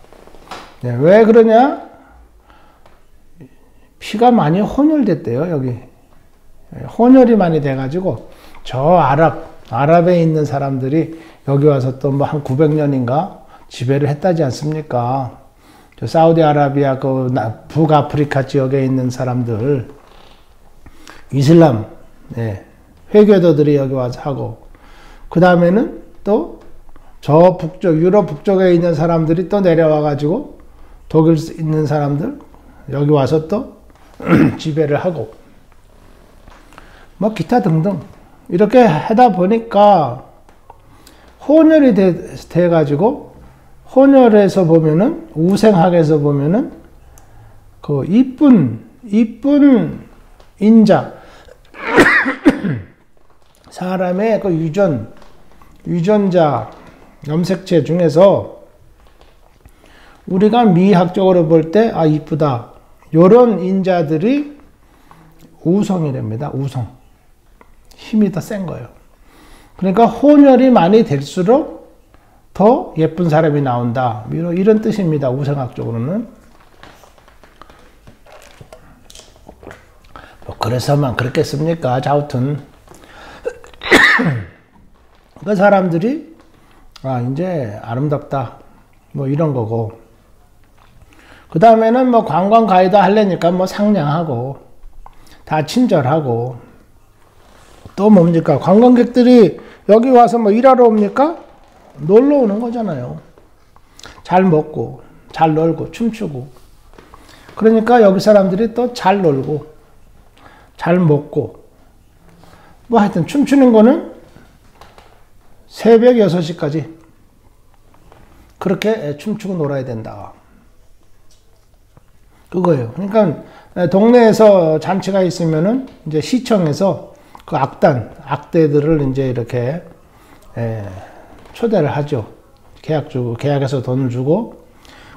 네, 왜 그러냐? 피가 많이 혼혈됐대요, 여기. 혼혈이 많이 돼가지고, 저 아랍에 있는 사람들이 여기 와서 또 뭐 한 900년인가 지배를 했다지 않습니까? 저 사우디아라비아 그 북아프리카 지역에 있는 사람들, 이슬람, 네, 회교도들이 여기 와서 하고, 그 다음에는 또 저 북쪽, 유럽 북쪽에 있는 사람들이 또 내려와가지고 독일 있는 사람들 여기 와서 또 지배를 하고, 뭐 기타 등등 이렇게 하다 보니까 혼혈이 돼가지고, 혼혈에서 보면은, 우생학에서 보면은 그 이쁜 인자 사람의 그 유전자 염색체 중에서 우리가 미학적으로 볼 때 이쁘다 요런 인자들이 우성이랍니다. 우성. 힘이 더 센 거예요. 그러니까 혼혈이 많이 될수록 더 예쁜 사람이 나온다. 이런 뜻입니다. 우생학적으로는. 뭐 그래서만 그렇겠습니까? 아무튼 그 사람들이 이제 아름답다 뭐 이런 거고, 그 다음에는 뭐 관광 가이드 하려니까 뭐 상냥하고 다 친절하고, 또 뭡니까? 관광객들이 여기 와서 뭐 일하러 옵니까? 놀러 오는 거잖아요. 잘 먹고 잘 놀고 춤추고. 그러니까 여기 사람들이 또 잘 놀고 잘 먹고, 뭐 하여튼 춤추는 거는 새벽 6시까지 그렇게 춤추고 놀아야 된다. 그거예요. 그러니까 동네에서 잔치가 있으면은 이제 시청에서 그 악대들을 이제 이렇게 초대를 하죠. 계약해서 돈을 주고,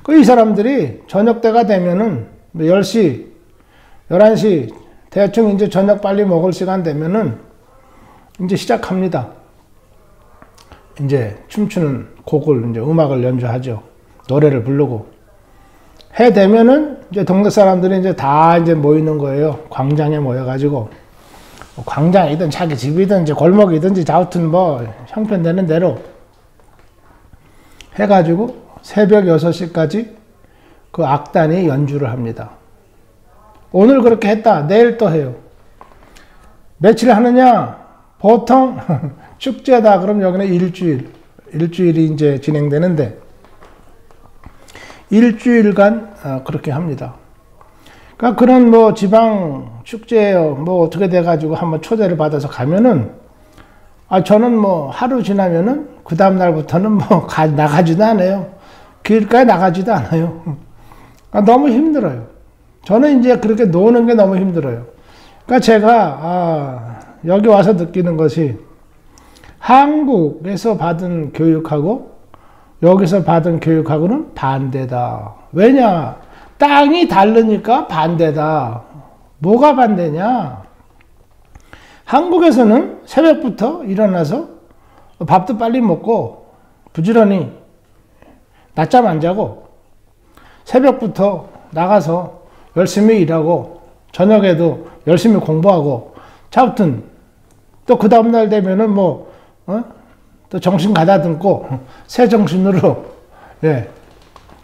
이 사람들이 저녁 때가 되면은 10시, 11시 대충 이제 저녁 빨리 먹을 시간 되면은 이제 시작합니다. 이제 춤추는 곡을, 이제 음악을 연주하죠. 노래를 부르고. 해 되면은 이제 동네 사람들이 이제 다 이제 모이는 거예요. 광장에 모여가지고. 광장이든 자기 집이든 이제 골목이든지 아무튼 뭐 형편되는 대로 해가지고 새벽 6시까지 그 악단이 연주를 합니다. 오늘 그렇게 했다. 내일 또 해요. 며칠 하느냐? 보통 축제다. 그럼 여기는 일주일이 이제 진행되는데 일주일간 그렇게 합니다. 그러니까 그런 뭐 지방 축제예요. 뭐 어떻게 돼가지고 한번 초대를 받아서 가면은 저는 뭐 하루 지나면은 그 다음 날부터는 뭐 나가지도 않아요. 길가에 나가지도 않아요. 너무 힘들어요. 저는 이제 그렇게 노는 게 너무 힘들어요. 그러니까 제가 여기 와서 느끼는 것이 한국에서 받은 교육하고 여기서 받은 교육하고는 반대다. 왜냐? 땅이 다르니까 반대다. 뭐가 반대냐? 한국에서는 새벽부터 일어나서 밥도 빨리 먹고 부지런히 낮잠 안 자고 새벽부터 나가서 열심히 일하고 저녁에도 열심히 공부하고 아무튼 또 그 다음날 되면은 또 정신 가다듬고 새 정신으로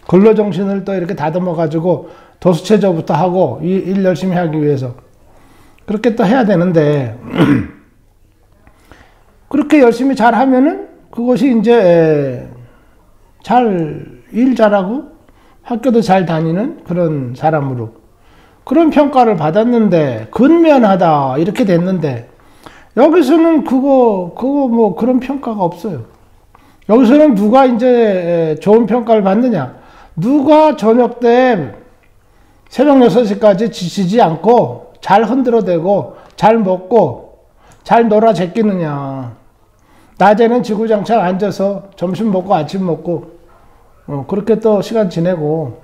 근로정신을 또 이렇게 다듬어가지고 도수체조부터 하고 일 열심히 하기 위해서 그렇게 또 해야 되는데 그렇게 열심히 잘 하면은 그것이 이제 일 잘하고 학교도 잘 다니는 그런 사람으로 그런 평가를 받았는데 근면하다 이렇게 됐는데 여기서는 그거 뭐 그런 평가가 없어요. 여기서는 누가 이제 좋은 평가를 받느냐? 누가 저녁 때 새벽 6시까지 지치지 않고 잘 흔들어대고 잘 먹고 잘 놀아 제끼느냐? 낮에는 지구장창 앉아서 점심 먹고 아침 먹고 그렇게 또 시간 지내고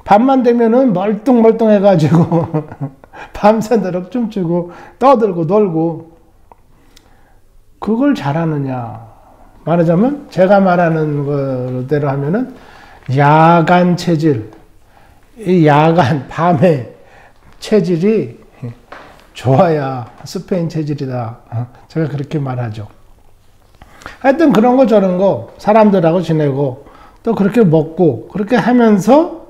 밤만 되면은 멀뚱멀뚱해가지고 밤새도록 춤추고 떠들고 놀고 그걸 잘하느냐? 말하자면 제가 말하는 거대로 하면은 야간 체질, 이 야간 밤에 체질이 좋아야 스페인 체질이다. 제가 그렇게 말하죠. 하여튼 그런 거 저런 거 사람들하고 지내고 또 그렇게 먹고 그렇게 하면서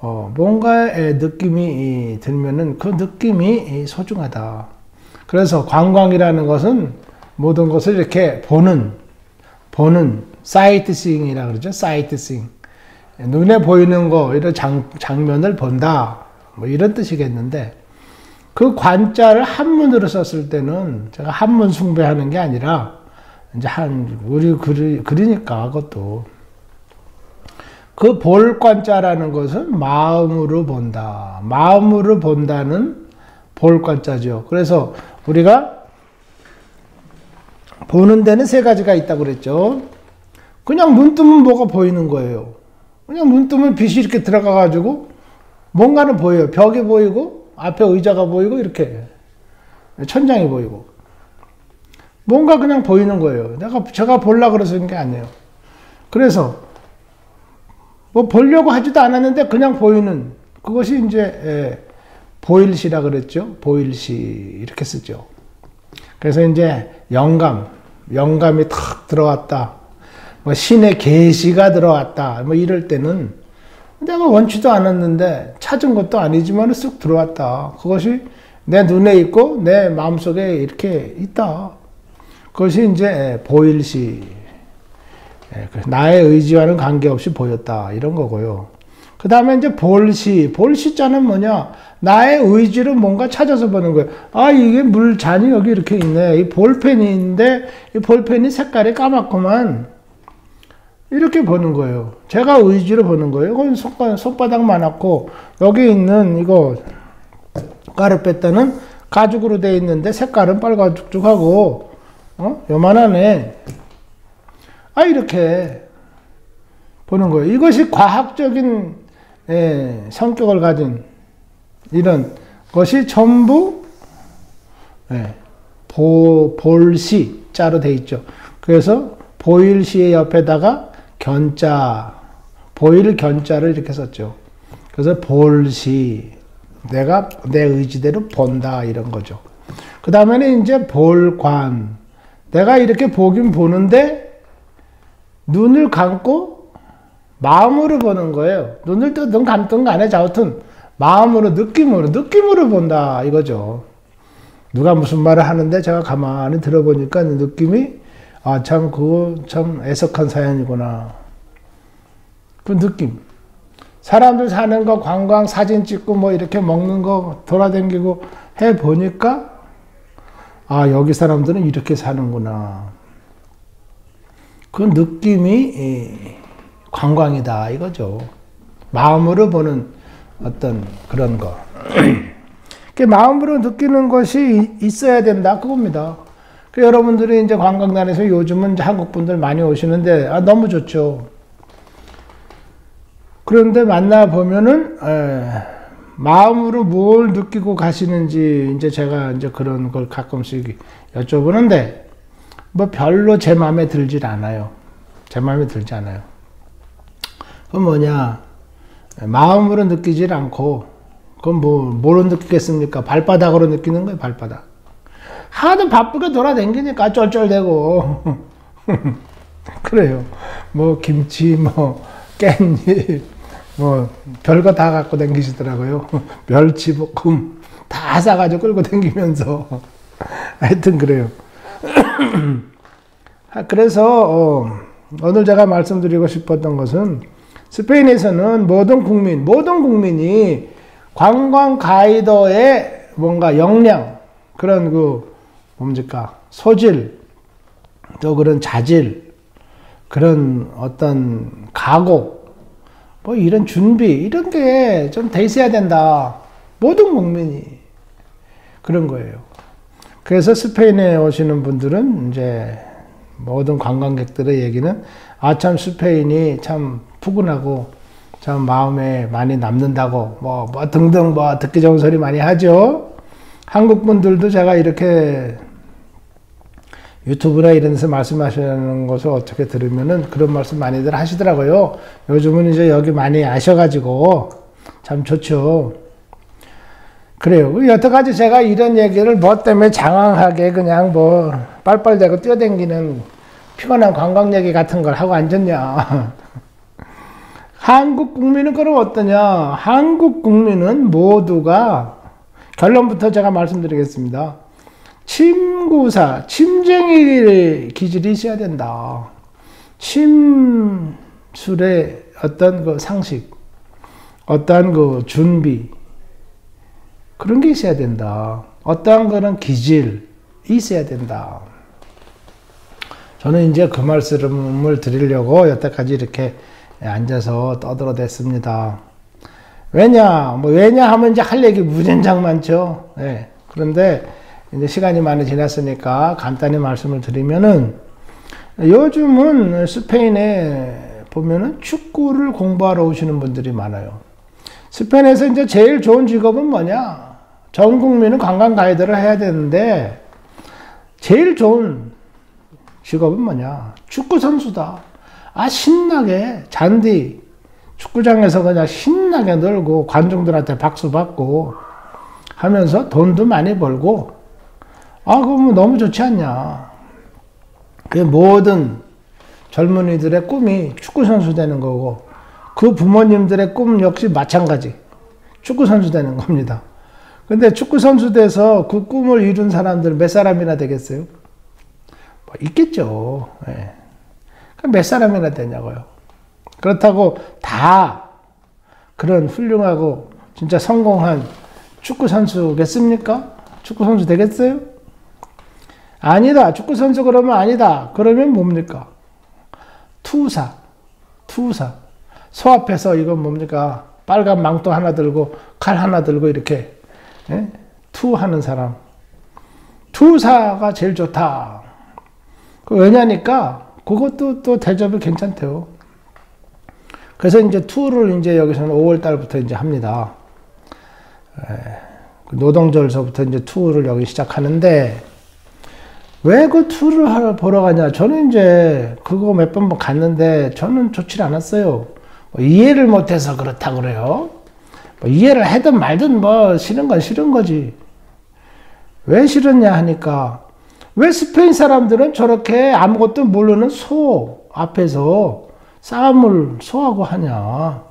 뭔가의 느낌이 들면은 그 느낌이 소중하다. 그래서 관광이라는 것은 모든 것을 이렇게 보는 사이트싱이라 그러죠. 사이트싱. 눈에 보이는 거, 이런 장면을 본다. 뭐 이런 뜻이겠는데, 그 관자를 한문으로 썼을 때는 제가 한문 숭배하는 게 아니라, 이제 우리 그리니까 그것도. 그 볼관자라는 것은 마음으로 본다. 마음으로 본다는 볼관자죠. 그래서 우리가 보는 데는 세 가지가 있다고 그랬죠. 그냥 눈 뜨면 뭐가 보이는 거예요. 그냥 눈 뜨면 빛이 이렇게 들어가가지고 뭔가는 보여요. 벽이 보이고 앞에 의자가 보이고 이렇게 천장이 보이고 뭔가 그냥 보이는 거예요. 제가 보려고 그래서 그런 게 아니에요. 그래서 뭐 보려고 하지도 않았는데 그냥 보이는 그것이 이제 보일시라 그랬죠. 보일시 이렇게 쓰죠. 그래서 이제 영감이 탁 들어왔다. 뭐 신의 계시가 들어왔다. 뭐 이럴 때는 내가 원치도 않았는데 찾은 것도 아니지만 쑥 들어왔다. 그것이 내 눈에 있고 내 마음속에 이렇게 있다. 그것이 이제 보일시. 나의 의지와는 관계없이 보였다. 이런 거고요. 그 다음에 이제 볼시자는 뭐냐? 나의 의지로 뭔가 찾아서 보는 거예요. 이게 물잔이 여기 이렇게 있네. 이 볼펜이 있는데, 이 볼펜이 색깔이 까맣구만. 이렇게 보는 거예요. 제가 의지로 보는 거예요. 이건 손바닥만하고, 여기 있는 이거, 까르페타는 가죽으로 되어 있는데, 색깔은 빨갛죽죽하고, 요만하네. 이렇게 보는 거예요. 이것이 과학적인 성격을 가진 이런 것이 전부 볼시 자로 돼 있죠. 그래서 보일시의 옆에다가 견자, 보일 견자를 이렇게 썼죠. 그래서 볼시, 내가 내 의지대로 본다 이런 거죠. 그 다음에는 이제 볼관, 내가 이렇게 보긴 보는데 눈을 감고 마음으로 보는 거예요. 눈을 뜨든 감든 간에 아무튼 마음으로 느낌으로 본다 이거죠. 누가 무슨 말을 하는데 제가 가만히 들어보니까 느낌이 아, 참 그거 참 애석한 사연이구나. 그 느낌. 사람들 사는 거 관광 사진 찍고 뭐 이렇게 먹는 거 돌아다니고 해 보니까 아, 여기 사람들은 이렇게 사는구나. 그 느낌이 관광이다 이거죠. 마음으로 보는 어떤 그런 거. 마음으로 느끼는 것이 있어야 된다 그겁니다. 여러분들이 이제 관광단에서 요즘은 이제 한국 분들 많이 오시는데 아, 너무 좋죠. 그런데 만나 보면은 마음으로 뭘 느끼고 가시는지 이제 제가 이제 그런 걸 가끔씩 여쭤보는데 뭐 별로 제 마음에 들질 않아요. 제 마음에 들지 않아요. 그건 뭐냐? 마음으로 느끼질 않고 그건 뭐로 느끼겠습니까? 발바닥으로 느끼는 거예요. 발바닥. 하도 바쁘게 돌아다니니까 쩔쩔대고 그래요. 뭐 김치, 뭐 깻잎, 뭐 별거 다 갖고 다니시더라고요. 멸치볶음 다 싸가지고 끌고 다니면서 하여튼 그래요. 그래서 오늘 제가 말씀드리고 싶었던 것은 스페인에서는 모든 국민이 관광 가이더의 뭔가 역량, 그런 뭡니까? 소질, 또 그런 자질, 그런 어떤 각오, 뭐 이런 준비, 이런 게 좀 돼 있어야 된다. 모든 국민이. 그런 거예요. 그래서 스페인에 오시는 분들은 이제 모든 관광객들의 얘기는 아, 참 스페인이 참 푸근하고 참 마음에 많이 남는다고 뭐 등등 뭐 듣기 좋은 소리 많이 하죠. 한국 분들도 제가 이렇게 유튜브나 이런 데서 말씀하시는 것을 어떻게 들으면은 그런 말씀 많이들 하시더라고요. 요즘은 이제 여기 많이 아셔가지고 참 좋죠. 그래요. 여태까지 제가 이런 얘기를 뭐 때문에 장황하게 그냥 뭐 빨빨대고 뛰어댕기는 피곤한 관광 얘기 같은 걸 하고 앉았냐. 한국 국민은 그럼 어떠냐. 한국 국민은 모두가 결론부터 제가 말씀드리겠습니다. 침구사, 침쟁이 기질이 있어야 된다. 침술의 어떤 그 상식, 어떠한 그 준비, 그런 게 있어야 된다. 어떠한 그런 기질이 있어야 된다. 저는 이제 그 말씀을 드리려고 여태까지 이렇게 앉아서 떠들어댔습니다. 왜냐 하면 이제 할 얘기 무진장 많죠. 네. 그런데 이제 시간이 많이 지났으니까 간단히 말씀을 드리면은 요즘은 스페인에 보면은 축구를 공부하러 오시는 분들이 많아요. 스페인에서 이제 제일 좋은 직업은 뭐냐? 전 국민은 관광 가이드를 해야 되는데 제일 좋은 직업은 뭐냐? 축구 선수다. 아, 신나게 잔디 축구장에서 그냥 신나게 놀고 관중들한테 박수 받고 하면서 돈도 많이 벌고 아, 그러면 너무 좋지 않냐. 그 모든 젊은이들의 꿈이 축구 선수 되는 거고 그 부모님들의 꿈 역시 마찬가지. 축구 선수 되는 겁니다. 근데 축구 선수 돼서 그 꿈을 이룬 사람들 몇 사람이나 되겠어요? 뭐 있겠죠. 네. 몇 사람이나 되냐고요. 그렇다고 다 그런 훌륭하고 진짜 성공한 축구 선수겠습니까? 축구 선수 되겠어요? 아니다. 축구 선수 그러면 아니다. 그러면 뭡니까? 투사. 소 앞에서 이건 뭡니까? 빨간 망토 하나 들고 칼 하나 들고 이렇게 투하는 사람. 투사가 제일 좋다. 왜냐니까 그것도 또 대접이 괜찮대요. 그래서 이제 투를 이제 여기서는 5월 달부터 이제 합니다. 노동절서부터 이제 투를 여기 시작하는데 왜 그 투를 보러 가냐? 저는 이제 그거 몇 번 갔는데 저는 좋지 않았어요. 뭐 이해를 못해서 그렇다 그래요. 뭐 이해를 하든 말든 뭐 싫은 건 싫은 거지. 왜 싫었냐 하니까 왜 스페인 사람들은 저렇게 아무것도 모르는 소 앞에서 싸움을 소하고 하냐.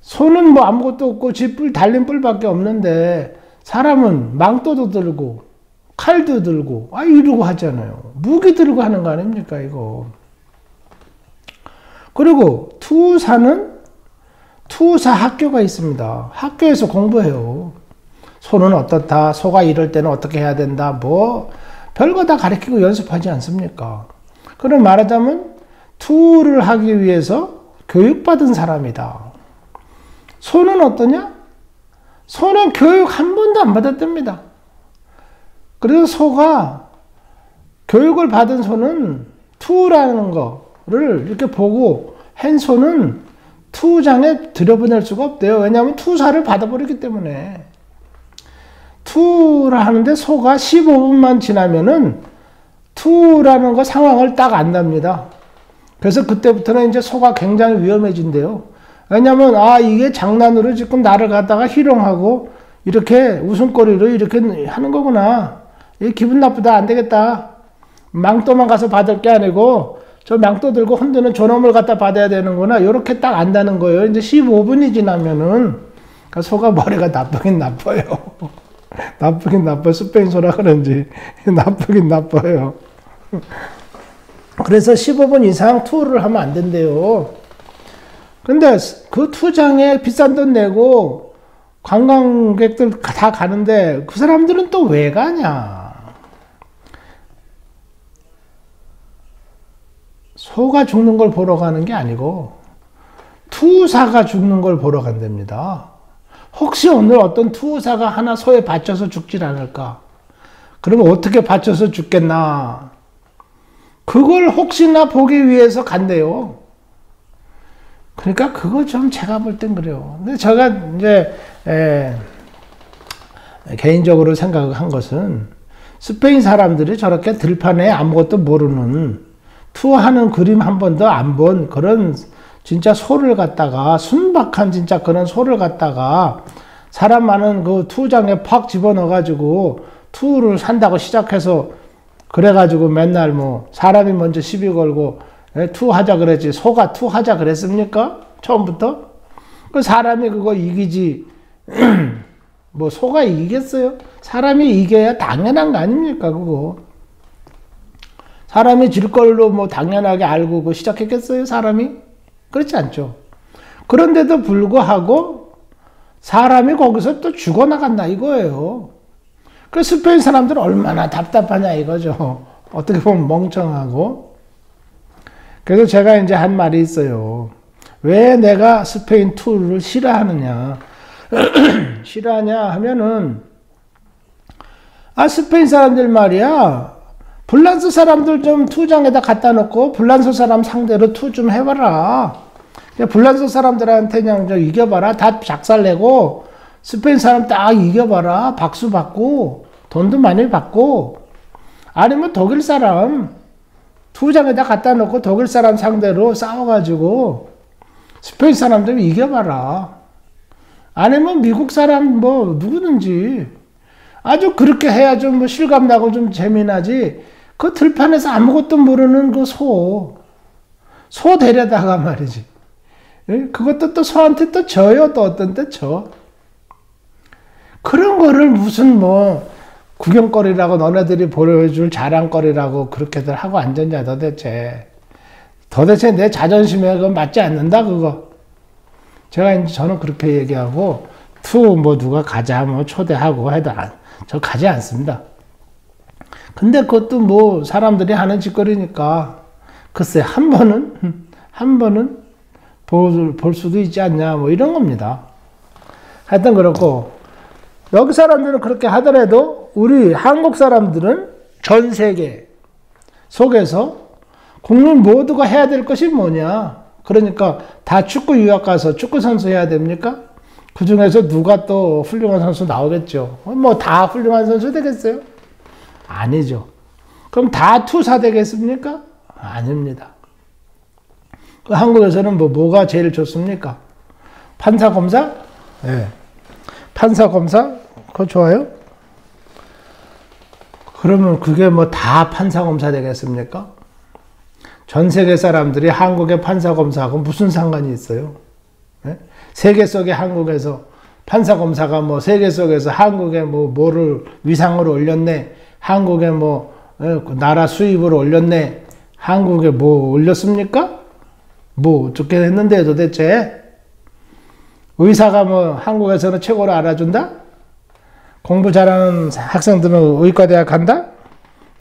소는 뭐 아무것도 없고 쥐뿔 달린 뿔밖에 없는데 사람은 망토도 들고 칼도 들고 이러고 하잖아요. 무기 들고 하는 거 아닙니까 이거. 그리고 투사 학교가 있습니다. 학교에서 공부해요. 소는 어떻다, 소가 이럴 때는 어떻게 해야 된다, 뭐 별거 다 가르치고 연습하지 않습니까? 그럼 말하자면 투를 하기 위해서 교육받은 사람이다. 소는 어떠냐? 소는 교육 한 번도 안 받았답니다. 그래서 소가 교육을 받은 소는 투라는 거를 이렇게 보고 한 소는 투장에 들여보낼 수가 없대요. 왜냐하면 투사를 받아버리기 때문에. 투를 하는데 소가 15분만 지나면은 투라는 거 상황을 딱 안답니다. 그래서 그때부터는 이제 소가 굉장히 위험해진대요. 왜냐면 이게 장난으로 지금 나를 갖다가 희롱하고 이렇게 웃음거리로 이렇게 하는 거구나. 이 기분 나쁘다, 안 되겠다. 망토만 가서 받을 게 아니고 저 망토 들고 흔드는 저놈을 갖다 받아야 되는구나. 이렇게 딱 안다는 거예요. 이제 15분이 지나면은 그러니까 소가 머리가 나쁘긴 나빠요. 나쁘긴 나빠. 스페인 소라 그런지 나쁘긴 나빠요. 그래서 15분 이상 투어를 하면 안 된대요. 근데 그 투장에 비싼 돈 내고 관광객들 다 가는데 그 사람들은 또 왜 가냐? 소가 죽는 걸 보러 가는 게 아니고 투사가 죽는 걸 보러 간답니다. 혹시 오늘 어떤 투사가 하나 소에 받쳐서 죽질 않을까? 그러면 어떻게 받쳐서 죽겠나? 그걸 혹시나 보기 위해서 간대요. 그러니까 그거 좀 제가 볼 땐 그래요. 근데 제가 이제 개인적으로 생각한 것은 스페인 사람들이 저렇게 들판에 아무것도 모르는 투어하는 그림 한 번도 안 본 그런 진짜 소를 갖다가 순박한 진짜 그런 소를 갖다가 사람 많은 그 투장에 팍 집어넣어가지고 투를 산다고 시작해서 그래가지고 맨날 뭐 사람이 먼저 시비 걸고 투하자 그랬지 소가 투하자 그랬습니까? 처음부터? 그 사람이 그거 이기지 뭐 소가 이기겠어요? 사람이 이겨야 당연한 거 아닙니까 그거? 사람이 질 걸로 뭐 당연하게 알고 그 시작했겠어요 사람이? 그렇지 않죠. 그런데도 불구하고 사람이 거기서 또 죽어나간다 이거예요. 그 스페인 사람들은 얼마나 답답하냐 이거죠. 어떻게 보면 멍청하고. 그래서 제가 이제 한 말이 있어요. 왜 내가 스페인 투를 싫어하느냐. 싫어하냐 하면은 스페인 사람들 말이야. 불란서 사람들 좀 투장에다 갖다 놓고 불란서 사람 상대로 투 좀 해봐라. 불란서 사람들한테 그냥 이겨봐라. 다 작살내고 스페인 사람 딱 이겨봐라. 박수 받고 돈도 많이 받고 아니면 독일 사람 투장에다 갖다 놓고 독일 사람 상대로 싸워가지고 스페인 사람 좀 이겨봐라. 아니면 미국 사람 뭐 누구든지 아주 그렇게 해야 좀 뭐 실감나고 좀 재미나지. 그 들판에서 아무것도 모르는 그 소 데려다가 말이지. 그것도 또 소한테 또 져요. 또 어떤 때 져. 그런 거를 무슨 뭐 구경거리라고 너네들이 보여줄 자랑거리라고 그렇게들 하고 앉았냐 도대체. 도대체 내 자존심에 그건 맞지 않는다 그거. 제가 이제 저는 그렇게 얘기하고 투 뭐 누가 가자 뭐 초대하고 해도 저 가지 않습니다. 근데 그것도 뭐 사람들이 하는 짓거리니까 글쎄 한 번은 볼 수도 있지 않냐 뭐 이런 겁니다. 하여튼 그렇고 여기 사람들은 그렇게 하더라도 우리 한국 사람들은 전 세계 속에서 국민 모두가 해야 될 것이 뭐냐. 그러니까 다 축구 유학 가서 축구 선수 해야 됩니까? 그 중에서 누가 또 훌륭한 선수 나오겠죠. 뭐 다 훌륭한 선수 되겠어요? 아니죠. 그럼 다 투사 되겠습니까? 아닙니다. 그 한국에서는 뭐가 제일 좋습니까? 판사, 검사? 네. 판사, 검사? 그거 좋아요? 그러면 그게 뭐 다 판사, 검사 되겠습니까? 전 세계 사람들이 한국의 판사, 검사하고 무슨 상관이 있어요? 네? 세계 속의 한국에서 판사, 검사가 뭐 세계 속에서 한국에 뭐를 위상을 올렸네. 한국에 나라 수입을 올렸네. 한국에 뭐 올렸습니까? 뭐 어떻게 했는데 도대체? 의사가 한국에서는 최고로 알아준다? 공부 잘하는 학생들은 의과대학 간다?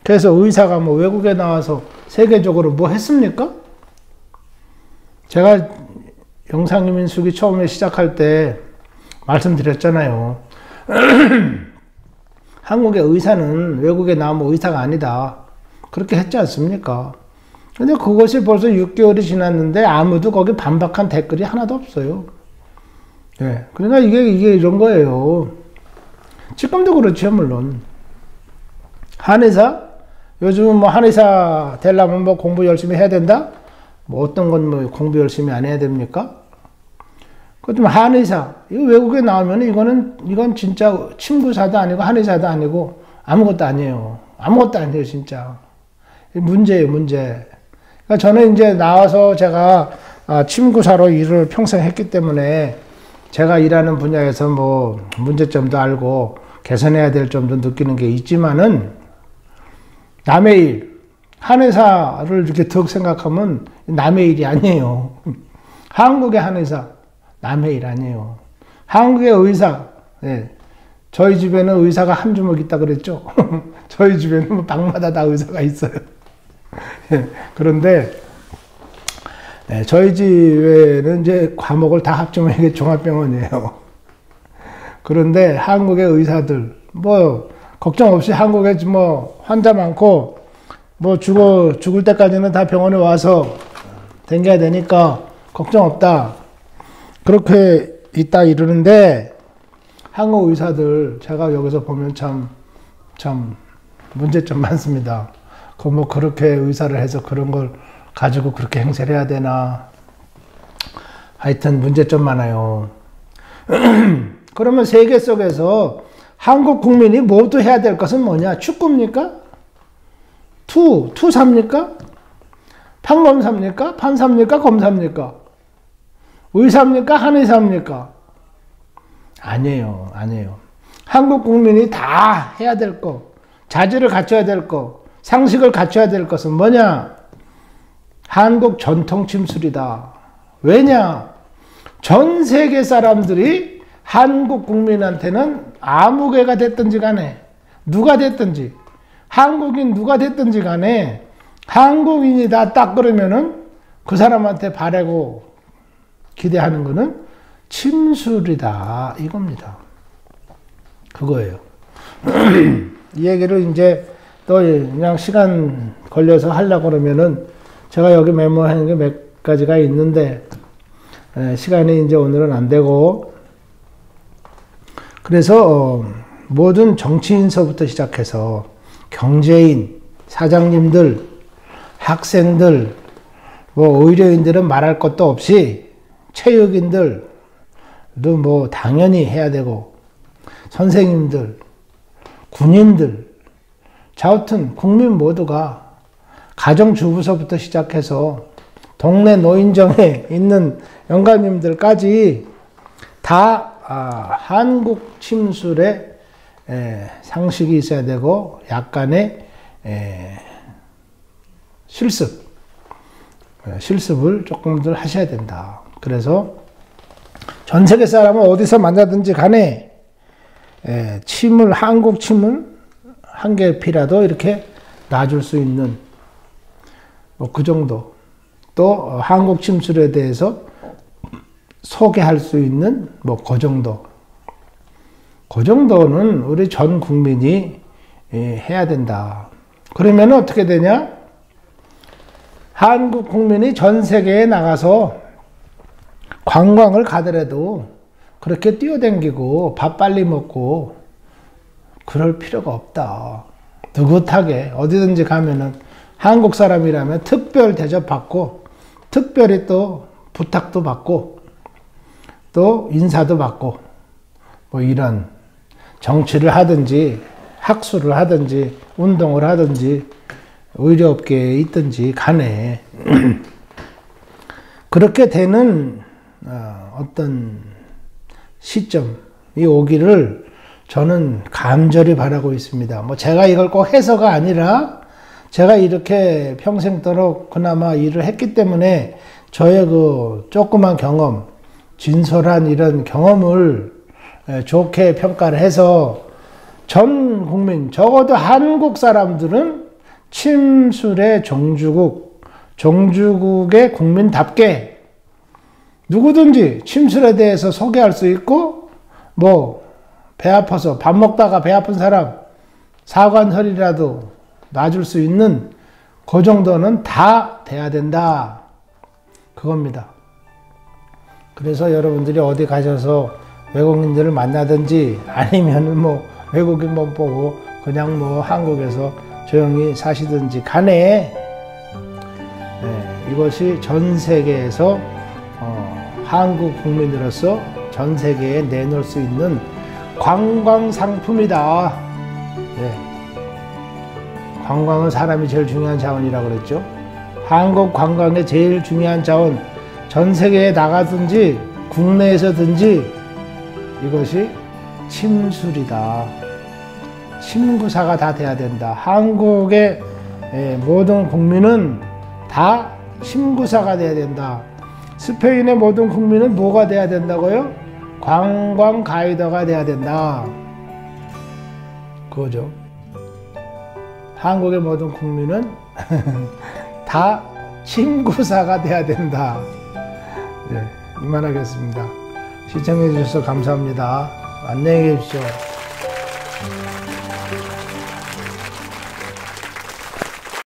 그래서 의사가 외국에 나와서 세계적으로 뭐 했습니까? 제가 영상민수기 처음에 시작할 때 말씀드렸잖아요. 한국의 의사는 외국에 나오면 의사가 아니다. 그렇게 했지 않습니까? 근데 그것이 벌써 6개월이 지났는데 아무도 거기 반박한 댓글이 하나도 없어요. 예. 그러니까 이게 이런 거예요. 지금도 그렇죠, 물론. 한의사? 요즘은 한의사 되려면 공부 열심히 해야 된다? 어떤 건 공부 열심히 안 해야 됩니까? 그렇지만 한의사. 이거 외국에 나오면 이건 진짜 침구사도 아니고 한의사도 아니고 아무것도 아니에요. 아무것도 아니에요, 진짜. 문제예요, 문제. 그러니까 저는 이제 나와서 제가 침구사로 일을 평생 했기 때문에 제가 일하는 분야에서 문제점도 알고 개선해야 될 점도 느끼는 게 있지만은 남의 일, 한의사를 이렇게 더 생각하면 남의 일이 아니에요. 한국의 한의사, 남의 일 아니에요. 한국의 의사, 예. 저희 집에는 의사가 한 주먹 있다 그랬죠. 저희 집에는 방마다 다 의사가 있어요. 예. 그런데 저희 집에는 이제 과목을 다 합치면 이게 종합병원이에요. 그런데 한국의 의사들, 걱정 없이 한국에 환자 많고, 죽을 때까지는 다 병원에 와서 댕겨야 되니까 걱정 없다. 그렇게 있다 이러는데, 한국 의사들, 제가 여기서 보면 참 문제점 많습니다. 그렇게 의사를 해서 그런 걸 가지고 그렇게 행세를 해야 되나. 하여튼 문제점 많아요. 그러면 세계 속에서 한국 국민이 모두 해야 될 것은 뭐냐? 축구입니까? 투사입니까? 판검사입니까? 판사입니까? 검사입니까? 의사입니까? 한의사입니까? 아니에요. 한국 국민이 다 해야 될 거, 자질을 갖춰야 될 거, 상식을 갖춰야 될 것은 뭐냐? 한국 전통 침술이다. 왜냐? 전 세계 사람들이 한국 국민한테는 아무 개가 됐든지 간에, 누가 됐든지, 한국인 누가 됐든지 간에, 한국인이다 딱 그러면은 그 사람한테 바라고 기대하는 거는 침술이다. 이겁니다. 그거예요. 이 얘기를 이제 또 그냥 시간 걸려서 하려고 그러면은 제가 여기 메모하는 게 몇 가지가 있는데, 시간이 이제 오늘은 안 되고, 그래서 모든 정치인서부터 시작해서 경제인, 사장님들, 학생들, 의료인들은 말할 것도 없이 체육인들도 당연히 해야 되고, 선생님들, 군인들, 하여튼 국민 모두가 가정주부서부터 시작해서 동네 노인정에 있는 영감님들까지 다 한국 침술에 상식이 있어야 되고 약간의 실습을 조금들 하셔야 된다. 그래서 전 세계 사람은 어디서 만나든지 간에 한국 침을 한 개피라도 이렇게 놔줄 수 있는 그 정도. 또 한국 침술에 대해서 소개할 수 있는 그 정도. 그 정도는 우리 전 국민이 해야 된다. 그러면 어떻게 되냐? 한국 국민이 전 세계에 나가서 관광을 가더라도 그렇게 뛰어다니고 밥 빨리 먹고 그럴 필요가 없다. 느긋하게 어디든지 가면은 한국 사람이라면 특별 대접받고 특별히 또 부탁도 받고 또 인사도 받고 뭐 이런 정치를 하든지 학술을 하든지 운동을 하든지 의료업계에 있든지 간에 그렇게 되는 어떤 시점이 오기를 저는 간절히 바라고 있습니다. 뭐 제가 이걸 꼭 해서가 아니라 제가 이렇게 평생도록 그나마 일을 했기 때문에 저의 그 조그만 경험, 진솔한 이런 경험을 좋게 평가를 해서 전 국민, 적어도 한국 사람들은 침술의 종주국의 국민답게 누구든지 침술에 대해서 소개할 수 있고, 뭐 배 아파서 밥 먹다가 배 아픈 사람 사관설이라도 놔줄 수 있는 그 정도는 다 돼야 된다. 그겁니다. 그래서 여러분들이 어디 가셔서 외국인들을 만나든지 아니면 뭐 외국인 못 보고 그냥 뭐 한국에서 조용히 사시든지 간에 이것이 전 세계에서 한국 국민으로서 전 세계에 내놓을 수 있는 관광 상품이다. 관광은 사람이 제일 중요한 자원이라고 그랬죠. 한국 관광의 제일 중요한 자원, 전 세계에 나가든지 국내에서든지 이것이 침술이다. 침구사가 다 돼야 된다. 한국의 모든 국민은 다 침구사가 돼야 된다. 스페인의 모든 국민은 뭐가 돼야 된다고요? 관광 가이더가 돼야 된다. 그거죠. 한국의 모든 국민은 다 침구사가 돼야 된다. 이만하겠습니다. 시청해 주셔서 감사합니다. 안녕히 계십시오.